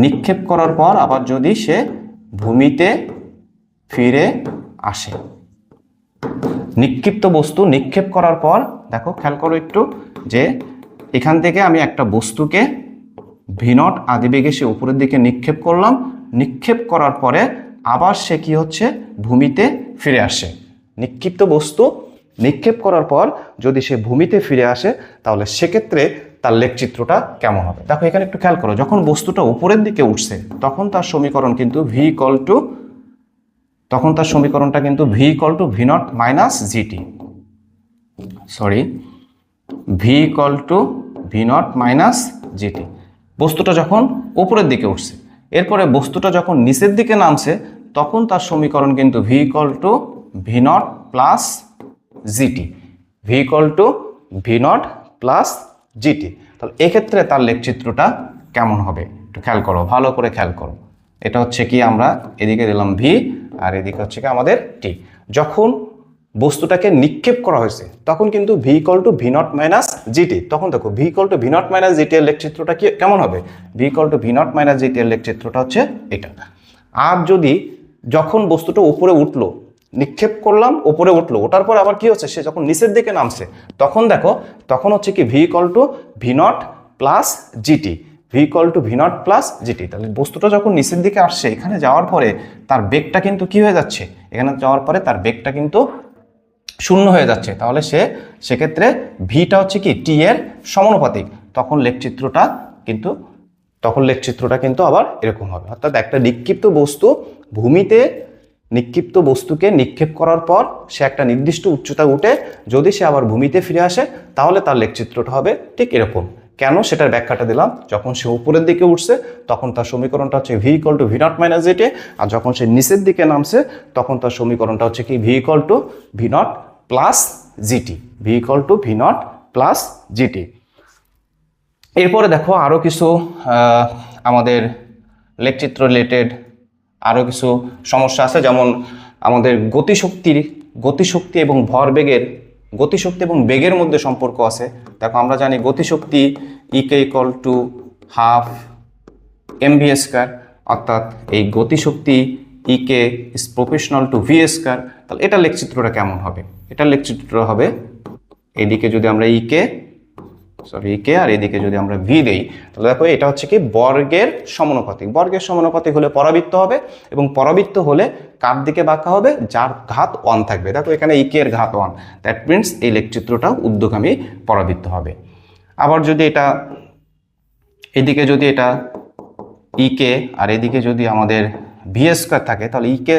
নিক্ষেপ করার পর আবার যদি সে ভূমিতে ফিরে আসে। নিক্ষিপ্ত বস্তু নিক্ষেপ করার পর দেখো, খেয়াল করো একটু, যে এখান থেকে আমি একটা বস্তুকে ভি নট আদিবেগে সে উপরের দিকে নিক্ষেপ করলাম, নিক্ষেপ করার পরে আবার সে কি হচ্ছে, ভূমিতে ফিরে আসে। নিক্ষিপ্ত বস্তু নিক্ষেপ করার পর যদি সে ভূমিতে ফিরে আসে, তাহলে সেক্ষেত্রে তার লেখচিত্রটা কেমন হবে। দেখো এখানে একটু খেয়াল করো, যখন বস্তুটা উপরের দিকে উঠছে তখন তার সমীকরণ কিন্তু V equal to V naught minus GT, sorry V equal to V naught minus GT. বস্তুটা যখন উপরের দিকে উঠছে, এরপরে বস্তুটা যখন নিচের দিকে নামছে, তখন তার সমীকরণ কিন্তু V equal to V naught plus GT, V equal to V naught plus GT. তাহলে এক্ষেত্রে তার লেখচিত্রটা কেমন হবে একটু খেয়াল করো, ভালো করে খেয়াল করো। এটা হচ্ছে কি, আমরা এদিকে দিলাম ভি আর এদিকে হচ্ছে কি আমাদের টি। যখন বস্তুটাকে নিক্ষেপ করা হয়েছে তখন কিন্তু V equal to V naught minus GT, তখন দেখো V equal to V naught minus GT এর লেখচিত্রটা কি কেমন হবে? V equal to V naught minus GT এর লেখচিত্রটা হচ্ছে এটা। আর যদি যখন বস্তুটা উপরে উঠলো, নিক্ষেপ করলাম, উপরে উঠলো, ওঠার পর আবার কি হচ্ছে, সে যখন নিচের দিকে নামছে, তখন দেখো তখন হচ্ছে কি V equal to V naught plus GT, V equal to V naught plus GT. তাহলে বস্তুটা যখন নিচের দিকে আসছে, এখানে যাওয়ার পরে তার বেগটা কিন্তু কি হয়ে যাচ্ছে, এখানে যাওয়ার পরে তার বেগটা কিন্তু শূন্য হয়ে যাচ্ছে। তাহলে সেক্ষেত্রে ভিটা হচ্ছে কি টি এর সমানুপাতিক, তখন লেখচিত্রটা কিন্তু আবার এরকম হবে। অর্থাৎ একটা নিক্ষিপ্ত বস্তু ভূমিতে নিক্ষিপ্ত বস্তুকে নিক্ষেপ করার পর সে একটা নির্দিষ্ট উচ্চতা উঠে যদি সে আবার ভূমিতে ফিরে আসে তাহলে তার লেখচিত্রটা হবে ঠিক এরকম। কেন সেটার ব্যাখ্যাটা দিলাম, যখন সে উপরের দিকে উঠছে তখন তার সমীকরণটা হচ্ছে v equal to V naught minus g t, আর যখন সে নিচের দিকে নামছে তখন তার সমীকরণটা হচ্ছে কি V equal to V naught plus GT, V equal to V naught plus GT. এরপরে দেখো আরও কিছু আমাদের লেখচিত্র রিলেটেড আরও কিছু সমস্যা আছে, যেমন আমাদের গতিশক্তি এবং ভরবেগের গতিশক্তি এবং বেগের মধ্যে সম্পর্ক আছে। দেখো আমরা জানি গতিশক্তি e k equal to half mv square, অর্থাৎ এই গতিশক্তি e k is proportional to v square. তাহলে এটা লেখচিত্রটা কেমন হবে? এটা লেখচিত্রটা হবে এদিকে যদি আমরা ইকে আর এদিকে যদি আমরা ভি দেই তাহলে দেখো এটা হচ্ছে কি বর্গের সমানুপাতিক। বর্গের সমানুপাতিক হলে পরাবৃত্ত হবে, এবং পরাবৃত্ত হলে কার দিকে বাঁকা হবে? যার ঘাত 1 থাকবে। দেখো এখানে ইকে এর ঘাত 1, দ্যাট মিনস এই লেখচিত্রটা ঊর্ধ্বগামী পরাবৃত্ত হবে। আবার যদি এটা এদিকে যদি এটা ইকে আর এদিকে যদি আমাদের ভি স্কয়ার থাকে তাহলে ইকে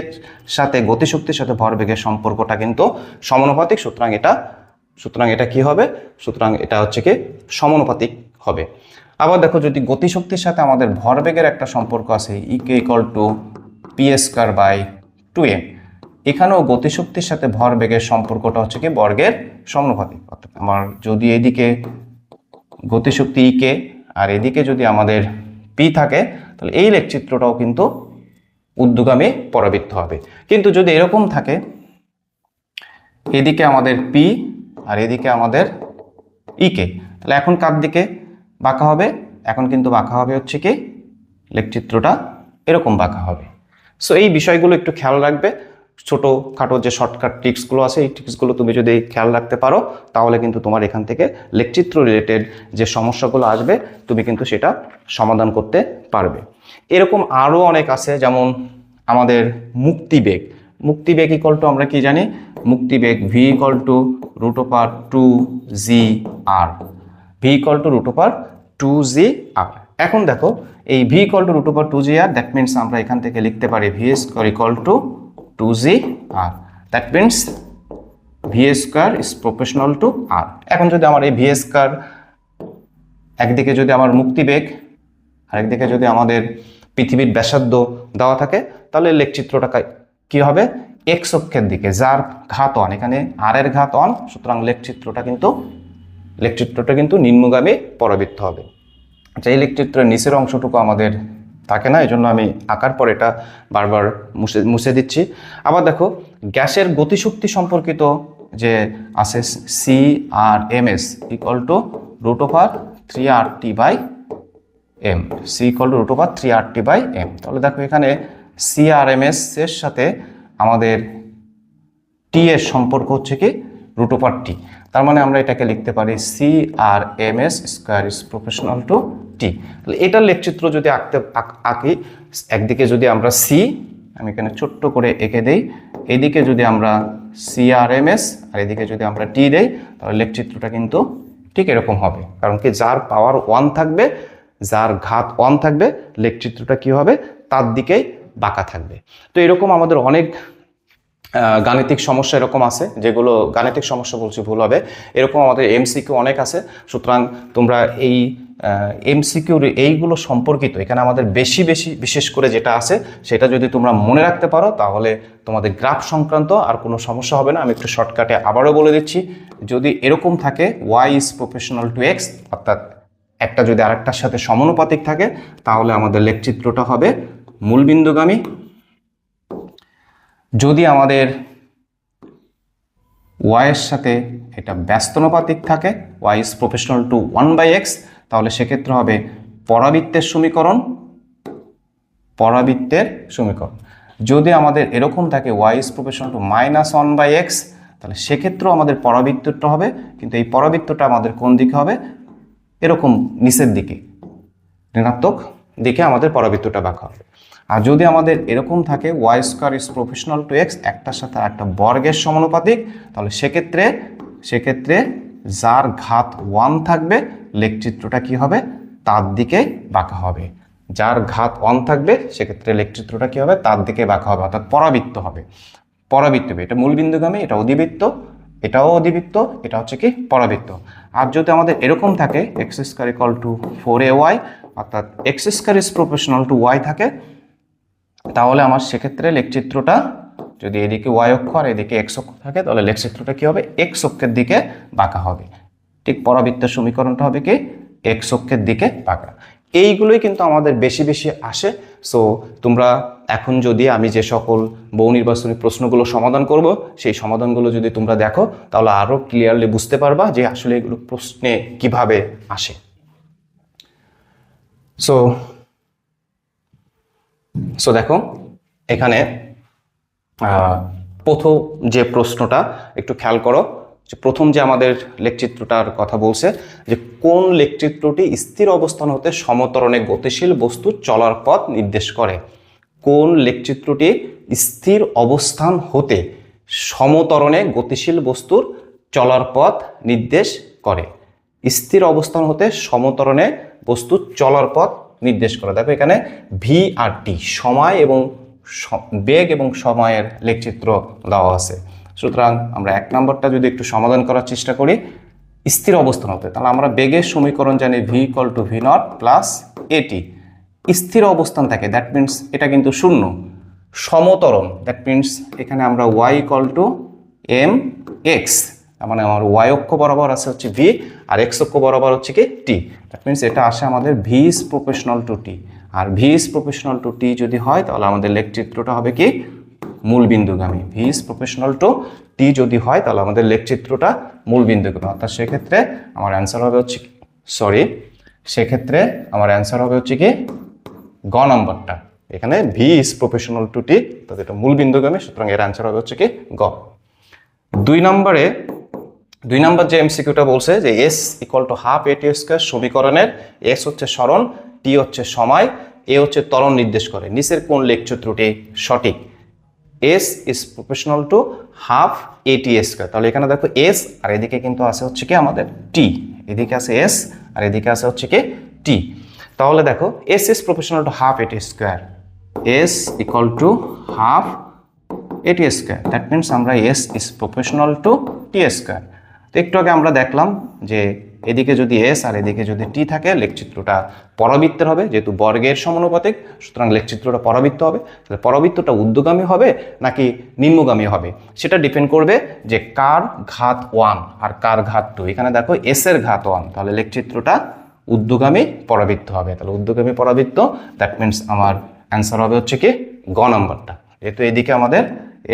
সাথে গতিশক্তির সাথে ভরবেগের সম্পর্কটা কিন্তু সমানুপাতিক। সুতরাং এটা কি হবে? সুতরাং এটা হচ্ছে কি সমানুপাতিক হবে। আবার দেখো যদি গতিশক্তির সাথে আমাদের ভরবেগের একটা সম্পর্ক আছে e k equal to p square by 2m, এখানেও গতিশক্তির সাথে ভরবেগের সম্পর্কটা হচ্ছে কি বর্গের সমানুপাতিক। অর্থাৎ আমার যদি এদিকে গতিশক্তি ইকে আর এদিকে যদি আমাদের পি থাকে তাহলে এই লেখচিত্রটাও কিন্তু ঊর্ধ্বগামী পরাবৃত্ত হবে। কিন্তু যদি এরকম থাকে এদিকে আমাদের পি আর এদিকে আমাদের ইকে, তাহলে এখন কার দিকে বাঁকা হবে? এখন কিন্তু বাঁকা হবে হচ্ছে কি লেখচিত্রটা এরকম বাঁকা হবে। সো এই বিষয়গুলো একটু খেয়াল রাখবে। ছোটোখাটো যে শর্টকাট ট্রিক্সগুলো আছে এই ট্রিক্সগুলো তুমি যদি খেয়াল রাখতে পারো তাহলে কিন্তু তোমার এখান থেকে লেখচিত্র রিলেটেড যে সমস্যাগুলো আসবে তুমি কিন্তু সেটা সমাধান করতে পারবে। এরকম আরও অনেক আছে, যেমন আমাদের মুক্তিবেগ ইকুয়াল টু আমরা কি জানি? মুক্তিবেগ v equal to root over 2gr, v equal to root over 2gr। এখন দেখো এই v equal to root over 2gr, that means আমরা এখান থেকে লিখতে পারি v square equal to 2gr, that means v square is proportional to r. এখন যদি আমার এই ভি স্কয়ার একদিকে যদি আমার মুক্তিবেগ আর একদিকে যদি আমাদের পৃথিবীর ব্যাসার্ধ দেওয়া থাকে তাহলে লেখচিত্রটা কি হবে? এক্স অক্ষের দিকে, যার ঘাত 1, এখানে আর এর ঘাত 1, সুতরাং লেখচিত্রটা কিন্তু নিম্নগামী পরাবৃত্ত হবে। আচ্ছা, এই লেখচিত্রের নিচের অংশটুকু আমাদের থাকে না, এই জন্য আমি আঁকার পর এটা বারবার মুছে দিচ্ছি। আবার দেখো গ্যাসের গতিশক্তি সম্পর্কিত যে আছে C R M S equal to root over 3RT by M, C equal to root over 3RT by M. তাহলে দেখো এখানে সি আর এম এস এর সাথে আমাদের টি এর সম্পর্ক হচ্ছে কি রুট ওভার টি। তার মানে আমরা এটাকে লিখতে পারি c R M s square is proportional to t. তাহলে এটার লেখচিত্র যদি আঁকি, একদিকে যদি আমরা সি, আমি এখানে ছোট্ট করে এঁকে দেই, এদিকে যদি আমরা সি আর এম এস আর এদিকে যদি আমরা টি দেই তাহলে লেখচিত্রটা কিন্তু ঠিক এরকম হবে। কারণ কি যার পাওয়ার 1 থাকবে, যার ঘাত 1 থাকবে, লেখচিত্রটা কি হবে? তার দিকেই বাঁকা থাকবে। তো এরকম আমাদের অনেক গাণিতিক সমস্যা এরকম আছে, যেগুলো গাণিতিক সমস্যা বলছি ভুল হবে, এরকম আমাদের এমসিকিউ অনেক আছে। সুতরাং তোমরা এই এমসিকিউর এইগুলো সম্পর্কিত এখানে আমাদের বিশেষ করে যেটা আছে সেটা যদি তোমরা মনে রাখতে পারো তাহলে তোমাদের গ্রাফ সংক্রান্ত আর কোনো সমস্যা হবে না। আমি একটু শর্টকাটে আবারও বলে দিচ্ছি, যদি এরকম থাকে y is proportional two x, অর্থাৎ একটা যদি আরেকটার সাথে সমানুপাতিক থাকে তাহলে আমাদের লেখচিত্রটা হবে মূলবিন্দুগামী। যদি আমাদের y এর সাথে এটা ব্যস্তানুপাতিক থাকে, y is proportional two 1/x, তাহলে সেক্ষেত্রে হবে পরাবৃত্তের সমীকরণ। যদি আমাদের এরকম থাকে y is proportional two -1/x, তাহলে সেক্ষেত্রেও আমাদের পরাবৃত্তটা হবে, কিন্তু এই পরাবৃত্তটা আমাদের কোন দিকে হবে? এরকম নিচের দিকে, ঋণাত্মক দিকে আমাদের পরাবৃত্তটা বাঁকা হবে। আর যদি আমাদের এরকম থাকে y square is proportional two x, একটার সাথে একটা বর্গের সমানুপাতিক, তাহলে সেক্ষেত্রে যার ঘাত 1 থাকবে লেখচিত্রটা কি হবে? তার দিকে বাঁকা হবে। যার ঘাত 1 থাকবে সেক্ষেত্রে লেখচিত্রটা কী হবে, তার দিকে বাঁকা হবে, অর্থাৎ পরাবৃত্ত হবে। পরাবৃত্ত হবে, এটা মূলবিন্দুগামী, এটা অধিবৃত্ত, এটাও অধিবৃত্ত, এটা হচ্ছে কি পরাবৃত্ত। আর যদি আমাদের এরকম থাকে x square equal to 4ay, অর্থাৎ X square is proportional to Y থাকে, তাহলে আমার সেক্ষেত্রে লেখচিত্রটা যদি এদিকে ওয়াই অক্ষ আর এদিকে এক্স অক্ষ থাকে, তাহলে লেখচিত্রটা কী হবে, এক্স অক্ষের দিকে বাঁকা হবে। ঠিক পরাবৃত্তের সমীকরণটা হবে কি এক্স অক্ষের দিকে বাঁকা। এইগুলোই কিন্তু আমাদের বেশি বেশি আসে। সো তোমরা এখন যদি আমি যে সকল বহু নির্বাচনী প্রশ্নগুলো সমাধান করব, সেই সমাধানগুলো যদি তোমরা দেখো, তাহলে আরও ক্লিয়ারলি বুঝতে পারবা যে আসলে এগুলো প্রশ্নে কিভাবে আসে। সো দেখো এখানে প্রথম যে প্রশ্নটা একটু খেয়াল করো, যে প্রথম যে আমাদের লেখচিত্রটার কথা বলছে যে কোন লেখচিত্রটি স্থির অবস্থান হতে সমতরণে গতিশীল বস্তু চলার পথ নির্দেশ করে। কোন লেখচিত্রটি স্থির অবস্থান হতে সমতরণে গতিশীল বস্তুর চলার পথ নির্দেশ করে। স্থির অবস্থান হতে সমতরণে বস্তুর চলার পথ নির্দেশ করে। দেখো এখানে ভি আর টি, সময় এবং বেগ এবং সময়ের লেখচিত্র দেওয়া আছে। সুতরাং আমরা 1 নম্বরটা যদি একটু সমাধান করার চেষ্টা করি, স্থির অবস্থান হতে, তাহলে আমরা বেগের সমীকরণ জানি V equal to V naught plus এটি। স্থির অবস্থান থাকে, দ্যাট মিনস এটা কিন্তু শূন্য। সমতরণ, দ্যাট মিনস এখানে আমরা Y equal to M x, মানে আমার ওয়াই অক্ষ বরাবর আছে হচ্ছে ভি আর এক্স অক্ষ বরাবর হচ্ছে কি টি। দ্যাট মিনস এটা আসে আমাদের v is proportional to t. আর v is proportional to t যদি হয়, তাহলে আমাদের লেখচিত্রটা হবে কি মূলবিন্দুগামী। V is proportional to t যদি হয়, তাহলে আমাদের লেখচিত্রটা মূলবিন্দুগামী। অর্থাৎ সেক্ষেত্রে আমার অ্যান্সার হবে হচ্ছে সেক্ষেত্রে আমার অ্যান্সার হবে হচ্ছে কি গ নম্বরটা। এখানে ভি ইজ প্রপোর্শনাল টু টি, অর্থাৎ এটা মূলবিন্দুগামী, সুতরাং এর অ্যান্সার হবে হচ্ছে কি গ। 2 নম্বর যে এমসিকিউটা বলছে যে s equal to half a t square সমীকরণের এস হচ্ছে সরণ, টি হচ্ছে সময়, এ হচ্ছে ত্বরণ নির্দেশ করে, নিচের কোন লেখচিত্রটি সঠিক। S is proportional to half a t square, তাহলে এখানে দেখো এস আর এদিকে কিন্তু আছে হচ্ছে কি আমাদের টি, এদিকে আছে এস আর এদিকে আছে হচ্ছে কি টি। তাহলে দেখো s is proportional to half a t square, s equal to half a t square, that means আমরা s is proportional to t square. তো একটু আগে আমরা দেখলাম যে এদিকে যদি এস আর এদিকে যদি টি থাকে, লেখচিত্রটা পরাবৃত্তের হবে, যেহেতু বর্গের সমানুপাতিক, সুতরাং লেখচিত্রটা পরাবৃত্ত হবে। তাহলে পরাবৃত্তটা ঊর্ধ্বগামী হবে নাকি নিম্নগামী হবে, সেটা ডিপেন্ড করবে যে কার ঘাত 1 আর কার ঘাত 2। এখানে দেখো এস এর ঘাত 1, তাহলে লেখচিত্রটা ঊর্ধ্বগামী পরাবৃত্ত হবে। তাহলে ঊর্ধ্বগামী পরাবৃত্ত, দ্যাট মিনস আমার অ্যান্সার হবে হচ্ছে কি গ নম্বরটা, যেহেতু এদিকে আমাদের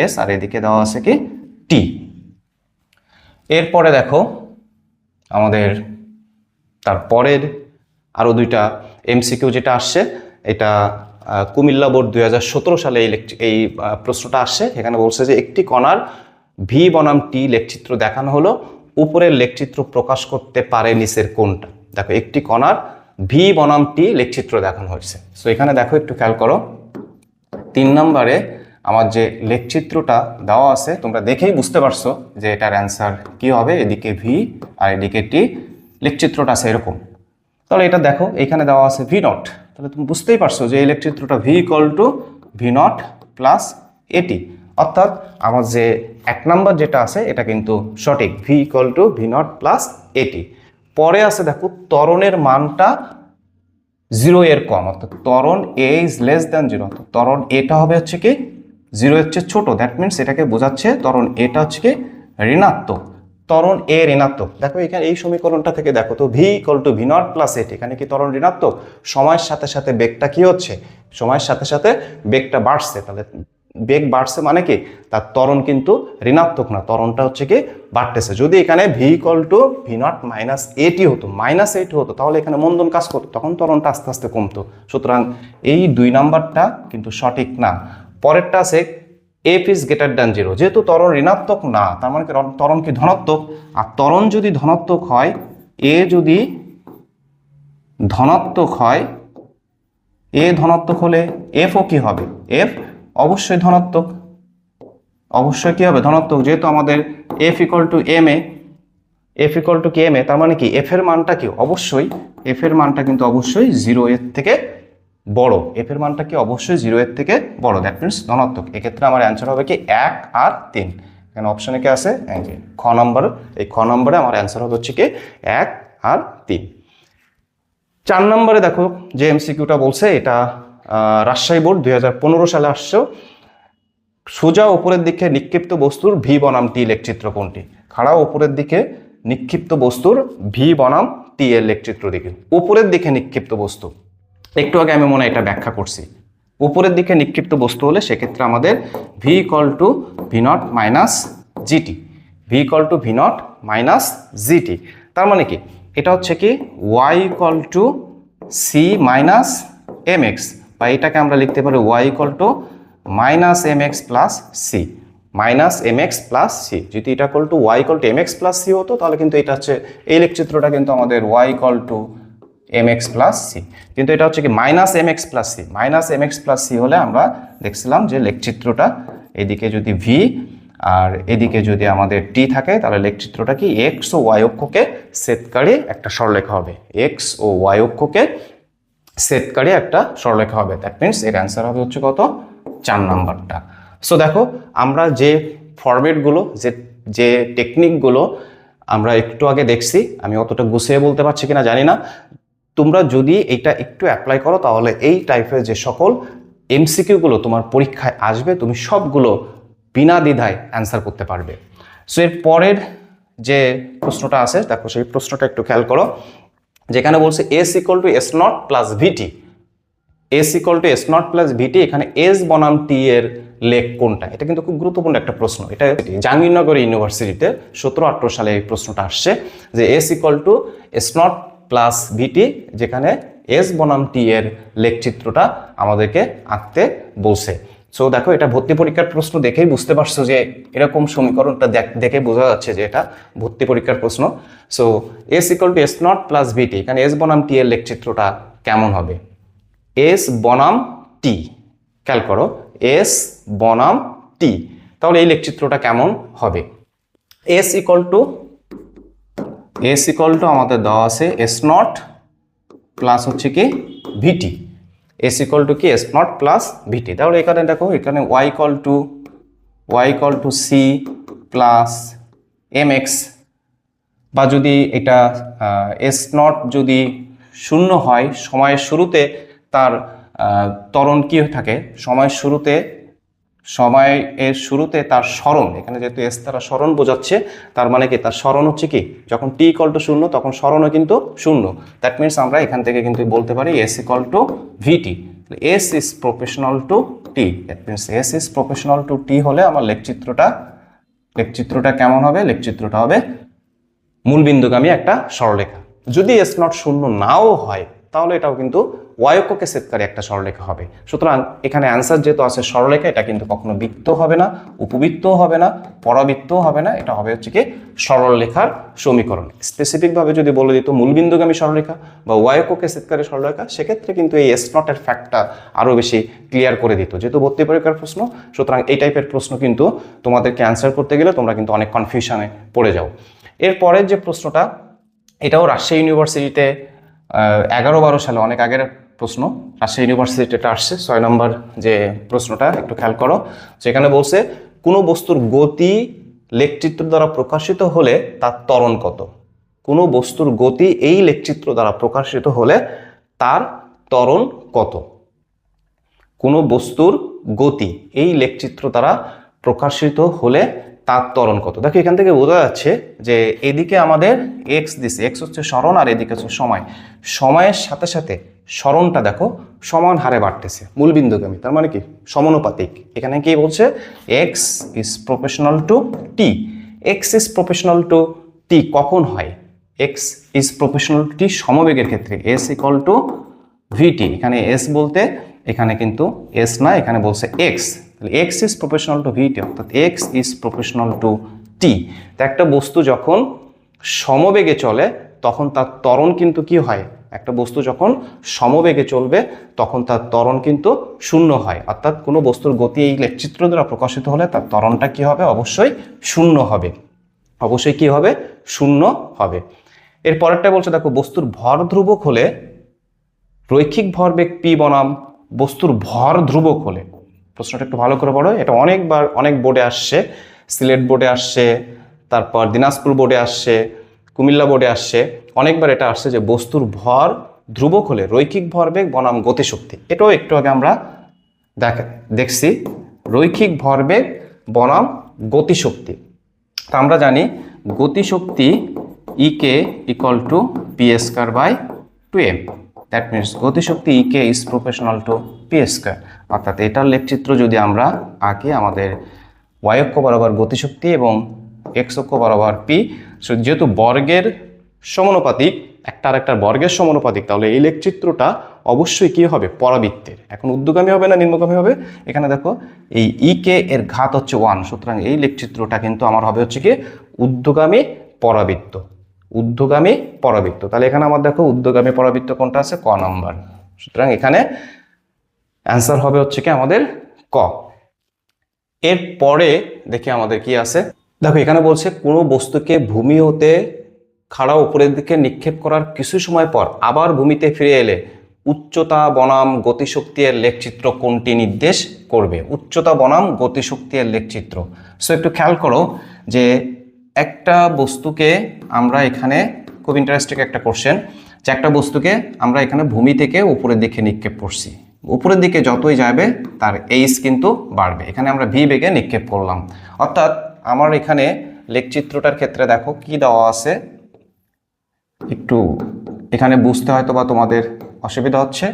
এস আর এদিকে দেওয়া আছে কি টি। এরপরে দেখো আমাদের তারপরের আরও 2টা এমসিকিউ যেটা আসছে, এটা কুমিল্লা বোর্ড 2017 সালে এই প্রশ্নটা আসছে। এখানে বলছে যে একটি কণার ভি বনাম টি লেখচিত্র দেখানো হলো, উপরের লেখচিত্র প্রকাশ করতে পারে নিচের কোনটা। দেখো একটি কণার ভি বনাম টি লেখচিত্র দেখানো হয়েছে। সো এখানে দেখো একটু খেয়াল করো, 3 নম্বরে আমার যে লেখচিত্রটা দেওয়া আছে, তোমরা দেখেই বুঝতে পারছো যে এটার অ্যান্সার কি হবে। এদিকে ভি আর এদিকে টি, লেখচিত্রটা আছে এরকম। তাহলে এটা দেখো এখানে দেওয়া আছে ভি নট, তাহলে তুমি বুঝতেই পারছো যে এই লেখচিত্রটা v equal to V naught plus a t, অর্থাৎ আমার যে 1 নম্বর যেটা আছে এটা কিন্তু সঠিক, V equal to V naught plus এটি। পরে আছে দেখো ত্বরণের মানটা 0 এর কম, অর্থাৎ ত্বরণ এ ইজ লেস দ্যান 0, অর্থাৎ ত্বরণ এটা হবে হচ্ছে কি 0 এর চেয়ে ছোট। দ্যাট মিনস এটাকে বোঝাচ্ছে ত্বরণ এটা হচ্ছে কি ঋণাত্মক, ত্বরণ এ ঋণাত্মক। দেখো এখানে এই সমীকরণটা থেকে দেখো তো V equal to V naught plus এটি, এখানে কি ত্বরণ ঋণাত্মক, সময়ের সাথে সাথে বেগটা কি হচ্ছে, সময়ের সাথে সাথে বেগটা বাড়ছে। তাহলে বেগ বাড়ছে মানে কি তার ত্বরণ কিন্তু ঋণাত্মক না, ত্বরণটা হচ্ছে কি বাড়তেছে। যদি এখানে V equal to V naught minus এটি হতো, মাইনাস এটি হতো, তাহলে এখানে মন্দন কাজ করতো, তখন ত্বরণটা আস্তে আস্তে কমতো। সুতরাং এই 2 নাম্বারটা কিন্তু সঠিক না। পরেরটা আছে এফ ইজ গ্রেটার দ্যান 0, যেহেতু ত্বরণ ঋণাত্মক না, তার মানে ত্বরণ কি ধনাত্মক, আর ত্বরণ যদি ধনাত্মক হয়, এ যদি ধনাত্মক হয়, এ ধনাত্মক হলে এফও কি হবে, এফ অবশ্যই ধনাত্মক, অবশ্যই কি হবে ধনাত্মক, যেহেতু আমাদের f equal to m a, f equal to k m a, তার মানে কি এফ এর মানটা কি অবশ্যই, এফ এর মানটা কিন্তু অবশ্যই 0 এর থেকে বড়, এফ এর মানটা কি অবশ্যই 0 এর থেকে বড়, দ্যাট মিনস ধনাত্মক। এক্ষেত্রে আমার অ্যান্সার হবে কি 1 আর 3। এখানে অপশনে কি আছে, এই যে খ নম্বর, এই খ নম্বরে আমার অ্যান্সার হবে হচ্ছে কি 1 আর 3। 4 নম্বরে দেখো যে এমসিকিউটা বলছে, এটা রাজশাহী বোর্ড 2015 সালে আসছে। সোজা উপরের দিকে নিক্ষিপ্ত বস্তুর ভি বনাম টি লেখচিত্র কোনটি? খাড়া উপরের দিকে নিক্ষিপ্ত বস্তুর ভি বনাম টি এর লেখচিত্র দিকে। উপরের দিকে নিক্ষিপ্ত বস্তু, একটু আগে আমি মনে হয় এটা ব্যাখ্যা করছি। উপরের দিকে নিক্ষিপ্ত বস্তু হলে সেক্ষেত্রে আমাদের V equal to V naught minus g t, V equal to V naught minus g t. তার মানে কি, এটা হচ্ছে কি Y equal to C minus M X, বা এটাকে আমরা লিখতে পারি Y equal to minus M x plus C, minus M x plus C. যদি এটা equal to Y equal to M x plus C হতো, তাহলে কিন্তু এটা হচ্ছে এই লেখচিত্রটা কিন্তু আমাদের Y equal to M x plus C, কিন্তু এটা হচ্ছে কি minus M x plus C. Minus M x plus C হলে আমরা দেখছিলাম যে লেখচিত্রটা এদিকে যদি ভি আর এদিকে যদি আমাদের টি থাকে, তাহলে লেখচিত্রটা কি এক্স ও ওয়াই অক্ষকে ছেদকারী একটা সরলরেখা হবে, এক্স ও ওয়াই অক্ষকে ছেদকারী একটা সরলরেখা হবে। দ্যাট মিনস এর অ্যান্সার হবে হচ্ছে কত, 4 নাম্বারটা। সো দেখো আমরা যে ফরম্যাটগুলো, যে টেকনিকগুলো আমরা একটু আগে দেখছি, আমি অতটা গুছিয়ে বলতে পারছি কিনা জানি না, তোমরা যদি এটা একটু অ্যাপ্লাই করো তাহলে এই টাইপের যে সকল এমসিকিউগুলো তোমার পরীক্ষায় আসবে, তুমি সবগুলো বিনা দ্বিধায় অ্যান্সার করতে পারবে। সো এর পরের যে প্রশ্নটা আছে দেখো, সেই প্রশ্নটা একটু খেয়াল করো, যেখানে বলছে s equal to s not plus v t, S equal to s not plus v t, এখানে এস বনাম টি এর লেখ কোনটা? এটা কিন্তু খুব গুরুত্বপূর্ণ একটা প্রশ্ন। এটা জাহাঙ্গীরনগর ইউনিভার্সিটিতে 17-18 সালে এই প্রশ্নটা আসছে, যে s equal to s not plus v t, যেখানে এস বনাম টি এর লেখচিত্রটা আমাদেরকে আঁকতে বলছে। সো দেখো, এটা ভর্তি পরীক্ষার প্রশ্ন দেখেই বুঝতে পারছো যে এরকম সমীকরণটা দেখে বোঝা যাচ্ছে যে এটা ভর্তি পরীক্ষার প্রশ্ন। So s equal to s not plus v t, এখানে এস বনাম টি এর লেখচিত্রটা কেমন হবে? এস বনাম টি, খেয়াল করো, এস বনাম টি, তাহলে এই লেখচিত্রটা কেমন হবে? এস ইকুয়াল টু আমাদের দেওয়া আছে এস নট প্লাস হচ্ছে কি ভিটি, এস ইকুয়াল টু কি এস নট প্লাস ভিটি। তাহলে এখানে দেখো, এখানে Y equal to C plus M X, বা যদি এটা এস নট যদি শূন্য হয়, সময়ের শুরুতে তার ত্বরণ কি থাকে, সময়ের শুরুতে তার সরণ, এখানে যেহেতু এস তারা সরণ বোঝাচ্ছে, তার মানে কি তার সরণ হচ্ছে কি, যখন টি ইকুয়াল টু 0 তখন সরণও কিন্তু 0। দ্যাট মিনস আমরা এখান থেকে কিন্তু বলতে পারি s equal to v t, s is proportional to t. That means s is proportional to t হলে আমার লেখচিত্রটা কেমন হবে? লেখচিত্রটা হবে মূলবিন্দুগামী একটা সরলরেখা। যদি এস নট 0 নাও হয়, তাহলে এটাও কিন্তু ওয়াই অক্ষকে ছেদকারী একটা সরলরেখা হবে। সুতরাং এখানে অ্যান্সার যেহেতু আছে সরলরেখা, এটা কিন্তু কখনো বৃত্ত হবে না, উপবৃত্তও হবে না, পরাবৃত্তও হবে না, এটা হবে হচ্ছে কি সরলরেখার সমীকরণ। স্পেসিফিকভাবে যদি বলে দিত মূলবিন্দুগামী সরলরেখা বা ওয়াই অক্ষকে ছেদকারী সরলরেখা, সেক্ষেত্রে কিন্তু এই এস নটের ফ্যাক্টটা আরও বেশি ক্লিয়ার করে দিত, যেহেতু ভর্তি পরীক্ষার প্রশ্ন। সুতরাং এই টাইপের প্রশ্ন কিন্তু তোমাদেরকে অ্যান্সার করতে গেলে তোমরা কিন্তু অনেক কনফিউশনে পড়ে যাও। এরপরের যে প্রশ্নটা, এটাও রাজশাহী ইউনিভার্সিটিতে 11-12 সালে, অনেক আগের প্রশ্ন, রাজশাহী ইউনিভার্সিটিতে আসছে। 6 নম্বর যে প্রশ্নটা একটু খেয়াল করো, সেখানে বলছে কোনো বস্তুর গতি লেখচিত্র দ্বারা প্রকাশিত হলে তার ত্বরণ কত? কোনো বস্তুর গতি এই লেখচিত্র দ্বারা প্রকাশিত হলে তার ত্বরণ কত? কোনো বস্তুর গতি এই লেখচিত্র দ্বারা প্রকাশিত হলে তার ত্বরণ কত? দেখো, এখান থেকে বোঝা যাচ্ছে যে এদিকে আমাদের এক্স দিছে, এক্স হচ্ছে সরণ আর এদিকে হচ্ছে সময়। সময়ের সাথে সাথে সরণটা দেখো সমান হারে বাড়তেছে, মূলবিন্দুগামী, তার মানে কি সমানুপাতিক। এখানে কি বলছে? X is proportional to t. X is proportional to t কখন হয়? X is proportional to t সমবেগের ক্ষেত্রে, এস ইকুয়াল টু ভিটি। এখানে এস বলতে এখানে কিন্তু এস না, এখানে বলছে x. X is proportional to v t, অর্থাৎ x is proportional to t. তো একটা বস্তু যখন সমবেগে চলে তখন তার ত্বরণ কিন্তু কি হয়? একটা বস্তু যখন সমবেগে চলবে তখন তার ত্বরণ কিন্তু 0 হয়, অর্থাৎ কোনো বস্তুর গতি এই লেখচিত্র দ্বারা প্রকাশিত হলে তার ত্বরণটা কি হবে? অবশ্যই 0 হবে। অবশ্যই কি হবে? 0 হবে। এর পরেরটা বলছে দেখো, বস্তুর ভর ধ্রুবক হলে রৈখিক ভরবেগ পি বনাম বস্তুর ভর ধ্রুবক হলে, প্রশ্নটা একটু ভালো করে পড়ো, এটা অনেকবার অনেক বোর্ডে আসছে, সিলেট বোর্ডে আসছে, তারপর দিনাজপুর বোর্ডে আসছে, কুমিল্লা বোর্ডে আসছে, অনেকবার এটা আসছে যে বস্তুর ভর ধ্রুবক হলে রৈখিক ভরবেগ বনাম গতিশক্তি। এটাও একটু আগে আমরা দেখছি, রৈখিক ভরবেগ বনাম গতিশক্তি। তা আমরা জানি গতিশক্তি e k equal to p square by 2m, that means গতিশক্তি e k is proportional to p square. অর্থাৎ এটার লেখচিত্র যদি আমরা আঁকি, আমাদের ওয়াই অক্ষ বরাবর গতিশক্তি এবং এক্স অক্ষ বরাবর পি, যেহেতু বর্গের সমানুপাতিক, একটা আর একটা বর্গের সমানুপাতিক, তাহলে এই লেখচিত্রটা অবশ্যই কি হবে, পরাবৃত্তের। এখন ঊর্ধ্বগামী হবে না নিম্নগামী হবে? এখানে দেখো এই ইকে এর ঘাত হচ্ছে 1, সুতরাং এই লেখচিত্রটা কিন্তু আমার হবে হচ্ছে কি ঊর্ধ্বগামী পরাবৃত্ত, ঊর্ধ্বগামী পরাবৃত্ত। তাহলে এখানে আমার দেখো ঊর্ধ্বগামী পরাবৃত্ত কোনটা আছে, ক নাম্বার। সুতরাং এখানে অ্যান্সার হবে হচ্ছে কি আমাদের ক। এরপরে দেখি আমাদের কি আছে। দেখো এখানে বলছে কোনো বস্তুকে ভূমি হতে খাড়া উপরের দিকে নিক্ষেপ করার কিছু সময় পর আবার ভূমিতে ফিরে এলে উচ্চতা বনাম গতিশক্তি এর লেখচিত্র কোনটি নির্দেশ করবে? উচ্চতা বনাম গতিশক্তি এর লেখচিত্র। সো একটু খেয়াল করো যে একটা বস্তুকে আমরা এখানে, খুব ইন্টারেস্টিং একটা কোশ্চেন, যে একটা বস্তুকে আমরা এখানে ভূমি থেকে উপরের দিকে নিক্ষেপ করছি, উপরের দিকে যতই যাবে তার এইচ কিন্তু বাড়বে। এখানে আমরা ভি বেগে নিক্ষেপ করলাম, অর্থাৎ আমার এখানে লেখচিত্রটার ক্ষেত্রে দেখো কি দেওয়া আছে, একটু এখানে বুঝতে হয়তো বা তোমাদের অসুবিধা হচ্ছে,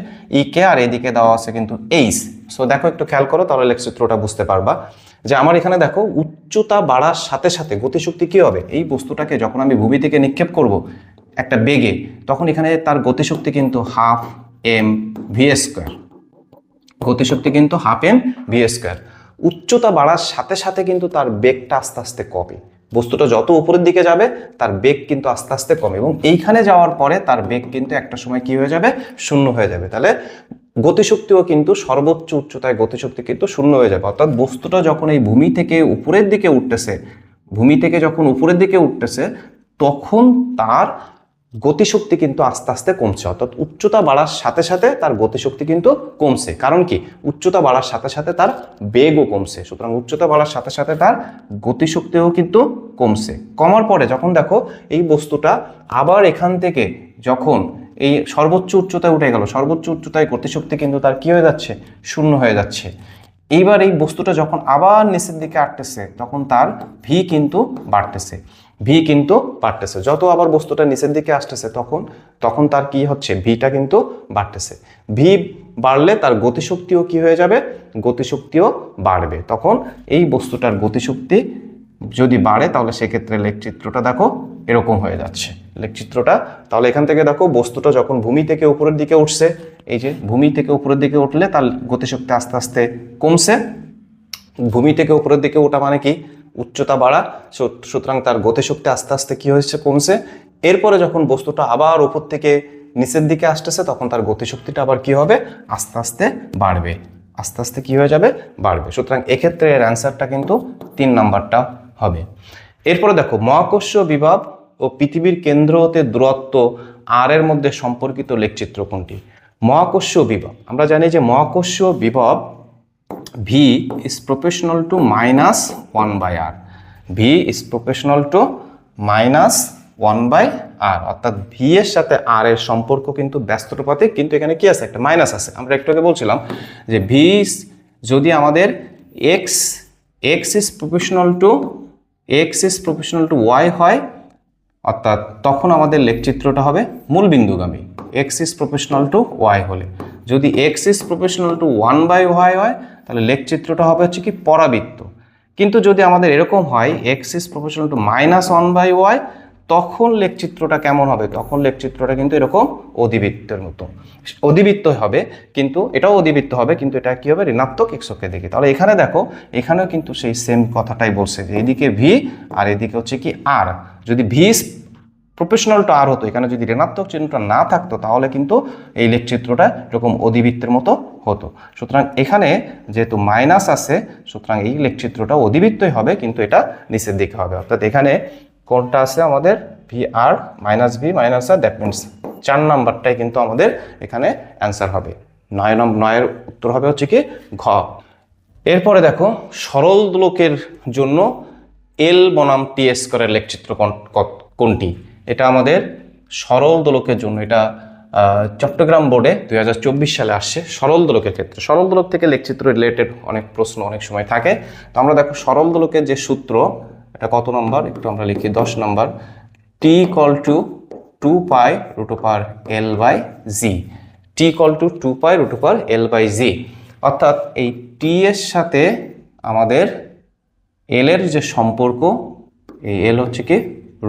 ইকে আর এদিকে দেওয়া আছে কিন্তু এইচ। সো দেখো একটু খেয়াল করো, তাহলে লেখচিত্রটা বুঝতে পারবা যে আমার এখানে দেখো উচ্চতা বাড়ার সাথে সাথে গতিশক্তি কি হবে, এই বস্তুটাকে যখন আমি ভূমি থেকে নিক্ষেপ করব একটা বেগে, তখন এখানে তার গতিশক্তি কিন্তু হাফ এম ভি স্কোয়ার, গতিশক্তি কিন্তু হাফ এম ভি স্কোয়ার। উচ্চতা বাড়ার সাথে সাথে কিন্তু তার বেগটা আস্তে আস্তে কমে, বস্তুটা যত উপরের দিকে যাবে তার বেগ কিন্তু আস্তে আস্তে কমে, এবং এইখানে যাওয়ার পরে তার বেগ কিন্তু একটা সময় কি হয়ে যাবে, শূন্য হয়ে যাবে। তাহলে গতিশক্তিও কিন্তু সর্বোচ্চ উচ্চতায় গতিশক্তি কিন্তু শূন্য হয়ে যাবে। অর্থাৎ বস্তুটা যখন এই ভূমি থেকে উপরের দিকে উঠতেছে, ভূমি থেকে যখন উপরের দিকে উঠতেছে, তখন তার গতিশক্তি কিন্তু আস্তে আস্তে কমছে। অর্থাৎ উচ্চতা বাড়ার সাথে সাথে তার গতিশক্তি কিন্তু কমছে। কারণ কি, উচ্চতা বাড়ার সাথে সাথে তার বেগও কমছে, সুতরাং উচ্চতা বাড়ার সাথে সাথে তার গতিশক্তিও কিন্তু কমছে। কমার পরে যখন দেখো এই বস্তুটা আবার এখান থেকে যখন এই সর্বোচ্চ উচ্চতায় উঠে গেল, সর্বোচ্চ উচ্চতায় গতিশক্তি কিন্তু তার কি হয়ে যাচ্ছে, শূন্য হয়ে যাচ্ছে। এইবার এই বস্তুটা যখন আবার নিচের দিকে আসতেছে, তখন তার ভি কিন্তু বাড়তেছে, ভি কিন্তু বাড়তেছে। যত আবার বস্তুটা নিচের দিকে আসতেছে তখন তার কি হচ্ছে, ভিটা কিন্তু বাড়তেছে। ভি বাড়লে তার গতিশক্তিও কি হয়ে যাবে, গতিশক্তিও বাড়বে। তখন এই বস্তুটার গতিশক্তি যদি বাড়ে, তাহলে সেক্ষেত্রে লেখচিত্রটা দেখো এরকম হয়ে যাচ্ছে লেখচিত্রটা। তাহলে এখান থেকে দেখো বস্তুটা যখন ভূমি থেকে উপরের দিকে উঠছে, এই যে ভূমি থেকে উপরের দিকে উঠলে তার গতিশক্তি আস্তে আস্তে কমছে। ভূমি থেকে উপরের দিকে ওঠা মানে কি, উচ্চতা বাড়া, সুতরাং তার গতিশক্তি আস্তে আস্তে কি হয়েছে, কমছে। এরপরে যখন বস্তুটা আবার উপর থেকে নিচের দিকে আসতেছে, তখন তার গতিশক্তিটা আবার কি হবে, আস্তে আস্তে বাড়বে, আস্তে আস্তে কি হয়ে যাবে, বাড়বে। সুতরাং এক্ষেত্রে এর অ্যান্সারটা কিন্তু 3 নাম্বারটা হবে। এরপরে দেখো মহাকর্ষীয় বিভব ও পৃথিবীর কেন্দ্র হতে দূরত্ব আর এর মধ্যে সম্পর্কিত লেখচিত্র কোনটি? মহাকর্ষীয় বিভব, আমরা জানি যে মহাকর্ষীয় বিভব V is proportional to minus 1 by r, V is proportional to minus 1 by r, অর্থাৎ V এর সাথে r এর সম্পর্ক কিন্তু ব্যস্তানুপাতিক, কিন্তু এখানে কি আছে, একটা মাইনাস আছে। আমরা একটু আগে বলছিলাম যে V যদি আমাদের x is proportional to y হয়, অর্থাৎ তখন আমাদের লেখচিত্রটা হবে মূল বিন্দুগামী, x is proportional to y হলে। যদি x is proportional to 1 by y হয়, তাহলে লেখচিত্রটা হবে হচ্ছে কি পরাবৃত্ত। কিন্তু যদি আমাদের এরকম হয় x is proportional to minus 1 by y, তখন লেখচিত্রটা কেমন হবে, তখন লেখচিত্রটা কিন্তু এরকম অধিবৃত্তের মতো, অধিবৃত্ত হবে, কিন্তু এটাও অধিবৃত্ত হবে, কিন্তু এটা কি হবে, ঋণাত্মক x অক্ষের দিকে। তাহলে এখানে দেখো, এখানেও কিন্তু সেই সেম কথাটাই বলছে যে এদিকে v আর এদিকে হচ্ছে কি r। যদি v প্রপোর্শনাল টু r হতো, এখানে যদি ঋণাত্মক চিহ্নটা না থাকতো, তাহলে কিন্তু এই লেখচিত্রটা এরকম অধিবৃত্তের মতো হতো। সুতরাং এখানে যেহেতু মাইনাস আছে, সুতরাং এই লেখচিত্রটা অধিবৃত্তই হবে, কিন্তু এটা নিচের দিকে হবে। অর্থাৎ এখানে কোনটা আছে আমাদের, V R minus V minus R, that means 4 নাম্বারটাই কিন্তু আমাদের এখানে অ্যান্সার হবে। 9 উত্তর হবে হচ্ছে কি ঘ। এরপরে দেখো সরল দোলকের জন্য এল বনাম টি স্কয়ারের লেখচিত্র কোনটি? এটা আমাদের সরল দোলকের জন্য, এটা চট্টগ্রাম বোর্ডে 2024 সালে আসছে সরল দোলকের ক্ষেত্রে। সরল দোলক থেকে লেখচিত্র রিলেটেড অনেক প্রশ্ন অনেক সময় থাকে। তো আমরা দেখো সরল দোলকের যে সূত্র, এটা কত নম্বর একটু আমরা লিখি, 10 number. T equal to 2 pi root over L by G. T equal to 2 pi root over L by g, অর্থাৎ এই টি এর সাথে আমাদের এল এর যে সম্পর্ক, এই এল হচ্ছে কি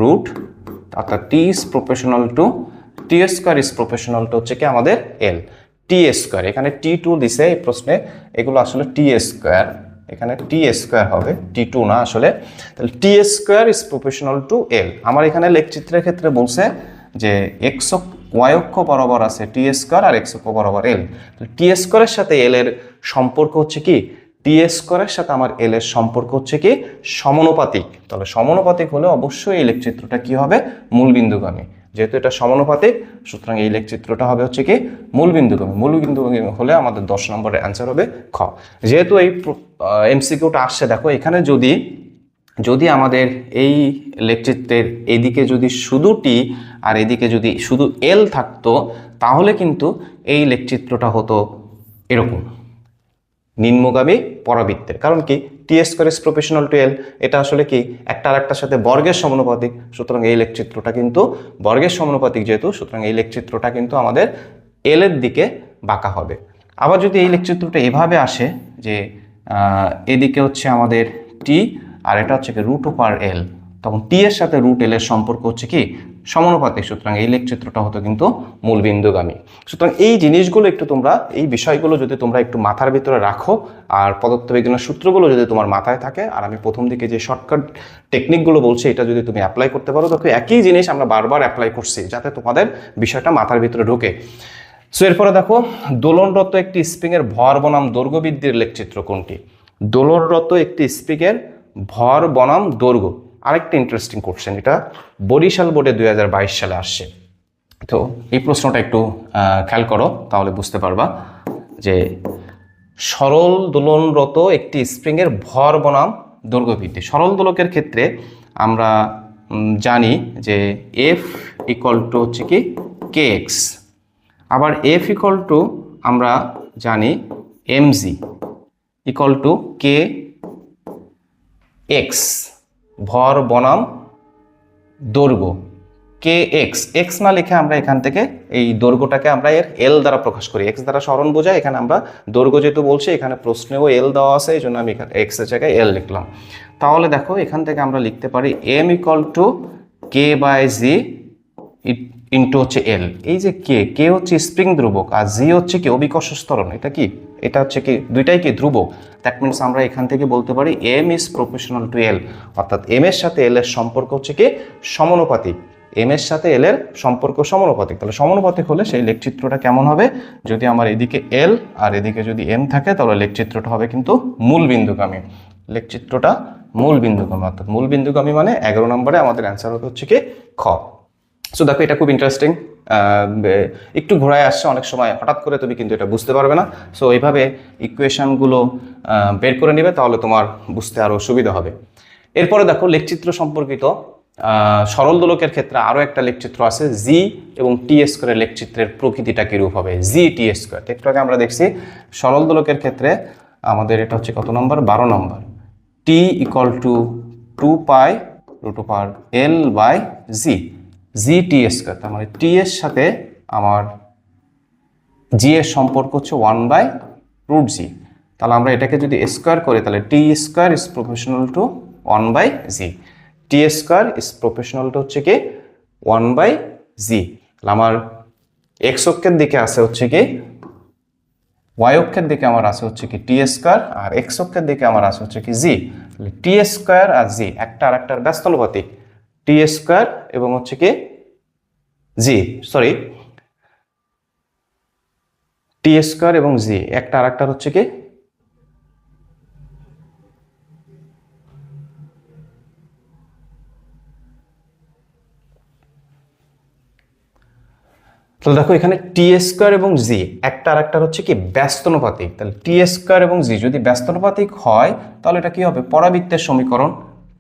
রুট, অর্থাৎ t is proportional to t square is proportional to হচ্ছে কি আমাদের এল। টি স্কোয়ার এখানে টি টু দিছে এই প্রশ্নে, এগুলো আসলে টি স্কোয়ার, এখানে টি স্কোয়ার হবে, টি টু না আসলে। তাহলে T square is proportional two এল। আমার এখানে লেখচিত্রের ক্ষেত্রে বলছে যে এক্স ওয়াই অক্ষ বরাবর আছে টি স্কোয়ার আর এক্স অক্ষ বরাবর এল। টি স্কোয়ারের সাথে এল এর সম্পর্ক হচ্ছে কি, টি স্কোয়ারের সাথে আমার এল এর সম্পর্ক হচ্ছে কি সমানুপাতিক। তাহলে সমানুপাতিক হলে অবশ্যই এই লেখচিত্রটা কি হবে, মূলবিন্দুগামী। যেহেতু এটা সমানুপাতিক, সুতরাং এই লেখচিত্রটা হবে হচ্ছে কি মূলবিন্দুগামী। মূলবিন্দুগামী হলে আমাদের 10 নম্বরের অ্যান্সার হবে খ। যেহেতু এই এমসিকিউটা আসছে, দেখো এখানে যদি আমাদের এই লেখচিত্রের এদিকে যদি শুধু টি আর এদিকে যদি শুধু এল থাকতো, তাহলে কিন্তু এই লেখচিত্রটা হতো এরকম নিম্নগামী পরাবৃত্তের। কারণ কি, টি স্কোয়ার ইজ প্রপোর্শনাল টু এল, এটা আসলে কি একটা আরেকটার সাথে বর্গের সমানুপাতিক, সুতরাং এই লেখচিত্রটা কিন্তু বর্গের সমানুপাতিক যেহেতু, সুতরাং এই লেখচিত্রটা কিন্তু আমাদের এল এর দিকে বাঁকা হবে। আবার যদি এই লেখচিত্রটা এভাবে আসে যে এদিকে হচ্ছে আমাদের টি আর এটা হচ্ছে কি রুট ওভার এল, তখন টি এর সাথে রুট এল এর সম্পর্ক হচ্ছে কি সমানুপাতিক, সুতরাং এই লেখচিত্রটা হতো কিন্তু মূলবিন্দুগামী। সুতরাং এই জিনিসগুলো একটু তোমরা, এই বিষয়গুলো যদি তোমরা একটু মাথার ভিতরে রাখো, আর পদার্থবিজ্ঞানের সূত্রগুলো যদি তোমার মাথায় থাকে, আর আমি প্রথম দিকে যে শর্টকাট টেকনিকগুলো বলছি এটা যদি তুমি অ্যাপ্লাই করতে পারো, দেখো একই জিনিস আমরা বারবার অ্যাপ্লাই করছি যাতে তোমাদের বিষয়টা মাথার ভিতরে ঢোকে। সো এরপরে দেখো দোলনরত একটি স্প্রিংয়ের ভর বনাম দৈর্ঘ্য বৃদ্ধির লেখচিত্র কোনটি? দোলনরত একটি স্প্রিংয়ের ভর বনাম দৈর্ঘ্য, আরেকটা ইন্টারেস্টিং কোশ্চেন, এটা বরিশাল বোর্ডে 2022 সালে আসছে। তো এই প্রশ্নটা একটু খেয়াল করো, তাহলে বুঝতে পারবা যে সরল দোলনরত একটি স্প্রিংয়ের ভর বনাম দৈর্ঘ্য বৃদ্ধি। সরল দোলকের ক্ষেত্রে আমরা জানি যে এফ ইকুয়াল টু হচ্ছে কি কে এক্স, আবার এফ ইকুয়াল টু আমরা জানি M G equal to K X, ভর বনাম দৈর্ঘ্য কে এক্স। এক্স না লিখে আমরা এখান থেকে এই দৈর্ঘ্যটাকে আমরা এর এল দ্বারা প্রকাশ করি, এক্স দ্বারা স্মরণ বোঝায়, এখানে আমরা দৈর্ঘ্য যেহেতু বলছি, এখানে প্রশ্নেও এল দেওয়া আছে, এই জন্য আমি এখানে এক্স এর জায়গায় এল লিখলাম। তাহলে দেখো এখান থেকে আমরা লিখতে পারি M equal to K by G into হচ্ছে এল। এই যে কে হচ্ছে স্প্রিং ধ্রুবক আর জি হচ্ছে কি অভিকর্ষ ত্বরণ, এটা কি, এটা হচ্ছে কি দুইটাই কি ধ্রুবক। দ্যাট মিনস আমরা এখান থেকে বলতে পারি এম ইজ প্রপোর্শনাল টু এল, অর্থাৎ এম এর সাথে এল এর সম্পর্ক হচ্ছে কি সমানুপাতিক, এম এর সাথে এল এর সম্পর্ক সমানুপাতিক। তাহলে সমানুপাতিক হলে সেই লেখচিত্রটা কেমন হবে, যদি আমার এদিকে এল আর এদিকে যদি এম থাকে, তাহলে লেখচিত্রটা হবে কিন্তু মূলবিন্দুগামী। লেখচিত্রটা মূলবিন্দুগামী, অর্থাৎ মূলবিন্দুগামী মানে 11 নম্বরে আমাদের অ্যান্সার হবে হচ্ছে কি খ। সো দেখো এটা খুব ইন্টারেস্টিং, একটু ঘোরায় আসছে অনেক সময়, হঠাৎ করে তুমি কিন্তু এটা বুঝতে পারবে না। সো এইভাবে ইকুয়েশনগুলো বের করে নিবে, তাহলে তোমার বুঝতে আরও সুবিধা হবে। এরপরে দেখো লেখচিত্র সম্পর্কিত সরল দোলকের ক্ষেত্রে আরও একটা লেখচিত্র আছে, জি এবং টি স্কোয়ারের লেখচিত্রের প্রকৃতিটা কীরূপ হবে, জি টি স্কোয়ার। একটু আগে আমরা দেখছি সরল দোলকের ক্ষেত্রে আমাদের এটা হচ্ছে কত নম্বর, 12 নম্বর। টি equal to 2 pi root over L by G, G T square, তার মানে টি এর সাথে আমার জি এর সম্পর্ক হচ্ছে 1 বাই রুট জি। তাহলে আমরা এটাকে যদি স্কোয়ার করি, তাহলে T square is proportional to 1 by G, T square is proportional to হচ্ছে কি 1 বাই জি। তাহলে আমার এক্স অক্ষের দিকে আছে হচ্ছে কি, ওয়াই অক্ষের দিকে আমার আছে হচ্ছে কি টি স্কোয়ার, আর এক্স অক্ষের দিকে আমার আছে হচ্ছে কি জি। তাহলে টি স্কোয়ার আর জি একটা আর একটার ব্যস্তনুপাতিক, টি স্কোয়ার এবং হচ্ছে কি জি, সরি টি স্কোয়ার এবং জি একটা আর একটার হচ্ছে কি তাহলে দেখো এখানে টি স্কোয়ার এবং জি একটা আর একটা হচ্ছে কি ব্যস্তানুপাতিক। তাহলে টি স্কোয়ার এবং জি যদি ব্যস্তানুপাতিক হয় তাহলে এটা কি হবে পরাবৃত্তের সমীকরণ।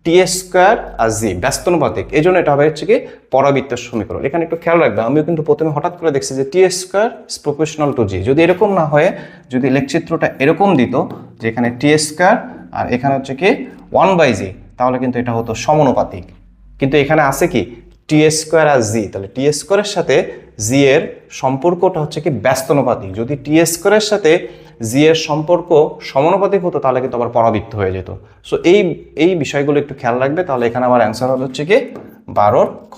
টি স্কোয়ার আর জি ব্যস্তানুপাতিক, এই জন্য এটা হবে হচ্ছে কি পরাবৃত্তের সমীকরণ। এখানে একটু খেয়াল রাখবে, আমিও কিন্তু প্রথমে হঠাৎ করে দেখছি যে টি স্কোয়ার ইজ প্রপোর্শনাল টু জি। যদি এরকম না হয়ে যদি লেখচিত্রটা এরকম দিত যে এখানে টি স্কোয়ার আর এখানে হচ্ছে কি 1/জি, তাহলে কিন্তু এটা হতো সমানুপাতিক। কিন্তু এখানে আছে কি টি স্কোয়ার আর জি, তাহলে টি স্কোয়ারের সাথে জি এর সম্পর্কটা হচ্ছে কি ব্যস্তানুপাতিক। যদি টি স্কোয়ারের সাথে জি এর সম্পর্ক সমানুপাতিক হতো তাহলে কিন্তু আবার পরাবৃত্ত হয়ে যেত। সো এই বিষয়গুলো একটু খেয়াল রাখবে, তাহলে এখানে আমার অ্যান্সার হচ্ছে কি 12 খ।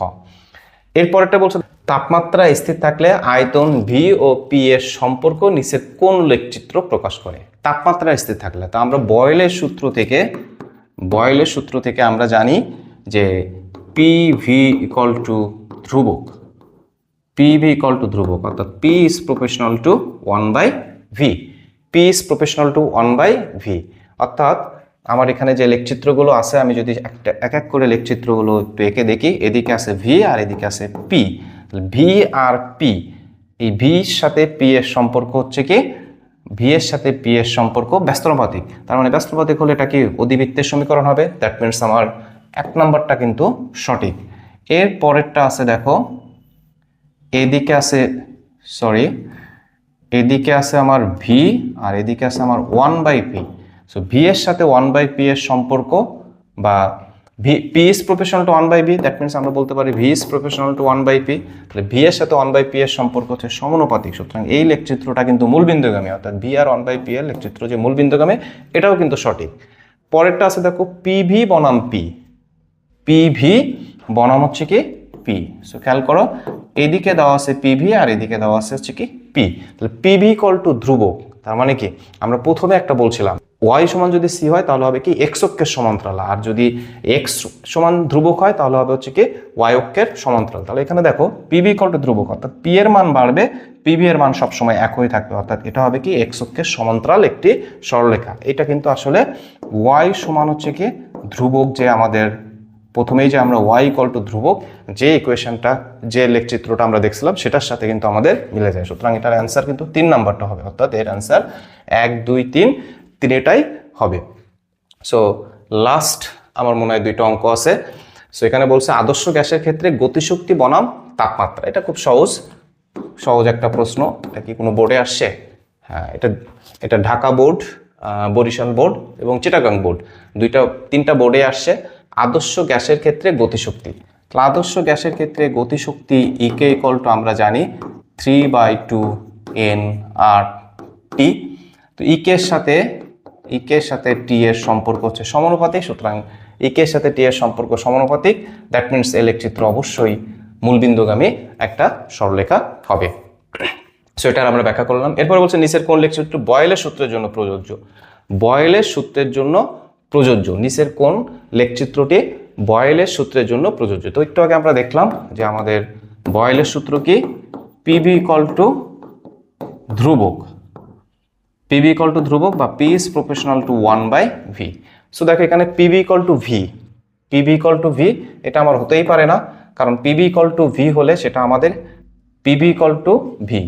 এরপরেরটা বলছে তাপমাত্রা স্থির থাকলে আয়তন ভি ও পি এর সম্পর্ক নিচের কোন লেখচিত্র প্রকাশ করে। তাপমাত্রা স্থির থাকলে তা আমরা বয়েলের সূত্র থেকে আমরা জানি যে পি ভি ইকুয়াল টু ধ্রুবক, পি ভি ইকুয়াল টু ধ্রুবক, অর্থাৎ পি ইজ প্রপোর্শনাল টু 1/ভি, পি ইজ প্রপোর্শনাল টু 1/ভি। অর্থাৎ আমার এখানে যে লেখচিত্রগুলো আছে আমি যদি এক এক করে লেখচিত্রগুলো একটু এঁকে দেখি, এদিকে আছে ভি আর এদিকে আছে পি। ভি আর পি, এই ভির সাথে পি এর সম্পর্ক হচ্ছে কি ভি এর সাথে পি এর সম্পর্ক ব্যস্তানুপাতিক। তার মানে ব্যস্তানুপাতিক হলে এটা কি অধিবৃত্তের সমীকরণ হবে। দ্যাট মিনস আমার 1 নম্বরটা কিন্তু সঠিক। এর পরেরটা আছে দেখো, এদিকে আছে আমার ভি আর এদিকে আছে আমার 1/পি। সো ভি এর সাথে 1/পি এর সম্পর্ক বা পি ইজ প্রপোর্শনাল টু 1/ভি, দ্যাট মিনস আমরা বলতে পারি ভি ইজ প্রপোর্শনাল টু 1/পি। তাহলে ভি এর সাথে 1/পি এর সম্পর্ক হচ্ছে সমানুপাতিক। সুতরাং এই লেখচিত্রটা কিন্তু মূলবিন্দুগামী, অর্থাৎ ভি আর 1/পি এর লেখচিত্র যে মূলবিন্দুগামী এটাও কিন্তু সঠিক। পরেরটা আছে দেখো পিভি বনাম পি, পিভি বনাম হচ্ছে কি পি। সো খেয়াল করো, এদিকে দেওয়া আছে পিভি আর এদিকে দেওয়া আছে হচ্ছে কি পি। তাহলে পিভি ইকুয়াল টু ধ্রুবক, তার মানে কি আমরা প্রথমে একটা বলছিলাম ওয়াই সমান যদি সি হয় তাহলে হবে কি এক্স অক্ষের সমান্তরাল, আর যদি এক্স সমান ধ্রুবক হয় তাহলে হবে হচ্ছে কি ওয়াই অক্ষের সমান্তরাল। তাহলে এখানে দেখো পিভি ইকুয়াল টু ধ্রুবক, অর্থাৎ পি এর মান বাড়বে, পিভি এর মান সবসময় একই থাকবে, অর্থাৎ এটা হবে কি এক্স অক্ষের সমান্তরাল একটি সরলরেখা। এটা কিন্তু আসলে ওয়াই সমান হচ্ছে কি ধ্রুবক, যে আমাদের প্রথমেই যে আমরা ওয়াই ইকুয়াল টু ধ্রুবক যে ইকুয়েশনটা যে লেখচিত্রটা আমরা দেখছিলাম সেটার সাথে কিন্তু আমাদের মিলে যায়। সুতরাং এটার অ্যান্সার কিন্তু 3 নাম্বারটা হবে, অর্থাৎ এর অ্যান্সার 1 2 3 তিনটাই হবে। সো লাস্ট আমার মনে হয় 2টা অঙ্ক আছে। সো এখানে বলছে আদর্শ গ্যাসের ক্ষেত্রে গতিশক্তি বনাম তাপমাত্রা। এটা খুব সহজ একটা প্রশ্ন। এটা কি কোনো বোর্ডে আসছে? হ্যাঁ, এটা ঢাকা বোর্ড, বরিশাল বোর্ড এবং চিটাগাং বোর্ড, 3টা বোর্ডে আসছে। আদর্শ গ্যাসের ক্ষেত্রে গতিশক্তি, আদর্শ গ্যাসের ক্ষেত্রে গতিশক্তি ইকে ইকুয়াল টু আমরা জানি 3/2 nRT। তো ইকে এর সাথে টি এর সম্পর্ক হচ্ছে সমানুপাতিক, সুতরাং ইকে এর সাথে টি এর সম্পর্ক সমানুপাতিক। দ্যাট মিনস এই লেখচিত্র অবশ্যই মূলবিন্দুগামী একটা সরলরেখা হবে। সো এটা আমরা ব্যাখ্যা করলাম। এরপর বলছে নিচের কোন লেখচিত্র বয়েলের সূত্রের জন্য প্রযোজ্য। বয়েলের সূত্রের জন্য প্রযোজ্য, নিচের কোন লেখচিত্রটি বয়েলের সূত্রের জন্য প্রযোজ্য। তো একটু আগে আমরা দেখলাম যে আমাদের বয়েলের সূত্র কি পিভি ইকুয়াল টু ধ্রুবক, পিভি ইকুয়াল টু ধ্রুবক বা পি ইজ প্রপোর্শনাল টু 1/ভি। সো দেখো এখানে পিভি ইকুয়াল টু ভি, এটা আমার হতেই পারে না, কারণ পিভি ইকুয়াল টু ভি হলে সেটা আমাদের পিভি ইকুয়াল টু ভি,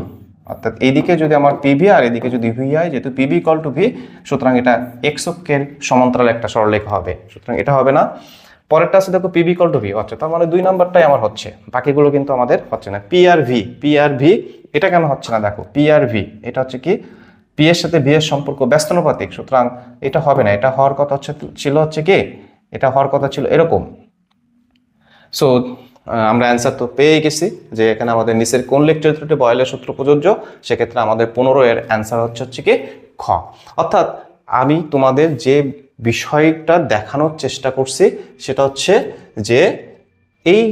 অর্থাৎ এইদিকে যদি আমার পিভি আর এদিকে যদি ভি হয়, যেহেতু পিভি ইকুয়াল টু ভি সুতরাং এটা এক্স অক্ষের সমান্তরাল একটা সরলরেখা হবে, সুতরাং এটা হবে না। পরেরটা আছে দেখো পিভি ইকুয়াল টু ভি, আচ্ছা তার মানে 2 নাম্বারটাই আমার হচ্ছে, বাকিগুলো কিন্তু আমাদের হচ্ছে না। পি আর ভি এটা কেন হচ্ছে না? দেখো পি আর ভি এটা হচ্ছে কি পি এর সাথে ভি এর সম্পর্ক ব্যস্তানুপাতিক, সুতরাং এটা হবে না। এটা হওয়ার কথা ছিল এরকম। সো আমরা অ্যান্সার তো পেয়ে গেছি যে এখানে আমাদের নিচের কোন লেখচিত্রটি বয়েলের সূত্র প্রযোজ্য। সেক্ষেত্রে আমাদের 15 এর অ্যান্সার হচ্ছে কি খ। অর্থাৎ আমি তোমাদের যে বিষয়টা দেখানোর চেষ্টা করছি সেটা হচ্ছে যে এই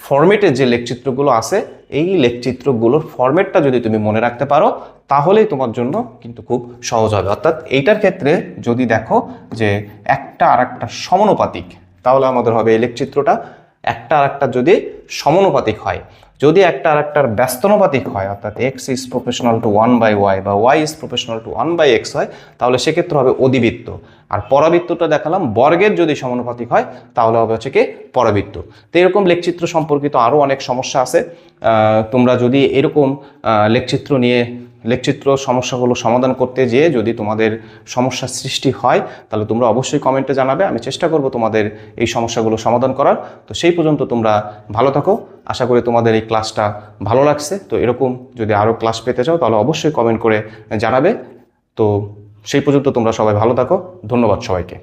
ফরম্যাটে যে লেখচিত্রগুলো আছে এই লেখচিত্রগুলোর ফরম্যাটটা যদি তুমি মনে রাখতে পারো তাহলেই তোমার জন্য কিন্তু খুব সহজ হবে। অর্থাৎ এইটার ক্ষেত্রে যদি দেখো যে একটা আর একটা সমানুপাতিক তাহলে আমাদের হবে এই লেখচিত্রটা একটা আর একটা যদি সমানুপাতিক হয়। যদি একটা আর একটার ব্যস্তানুপাতিক হয়, অর্থাৎ x is proportional two 1/y বা Y is proportional two 1/x হয়, তাহলে সেক্ষেত্রে হবে অধিবৃত্ত। আর পরাবৃত্তটা দেখালাম, বর্গের যদি সমানুপাতিক হয় তাহলে হবে হচ্ছে কি পরাবৃত্ত। তো এরকম লেখচিত্র সম্পর্কিত আরও অনেক সমস্যা আছে। তোমরা যদি এরকম লেখচিত্র সমস্যাগুলো সমাধান করতে যেয়ে যদি তোমাদের সমস্যার সৃষ্টি হয়, তাহলে তোমরা অবশ্যই কমেন্টে জানাবে। আমি চেষ্টা করব তোমাদের এই সমস্যাগুলো সমাধান করার। তো সেই পর্যন্ত তোমরা ভালো থাকো। আশা করি তোমাদের এই ক্লাসটা ভালো লাগছে। তো এরকম যদি আরও ক্লাস পেতে চাও তাহলে অবশ্যই কমেন্ট করে জানাবে। তো সেই পর্যন্ত তোমরা সবাই ভালো থাকো। ধন্যবাদ সবাইকে।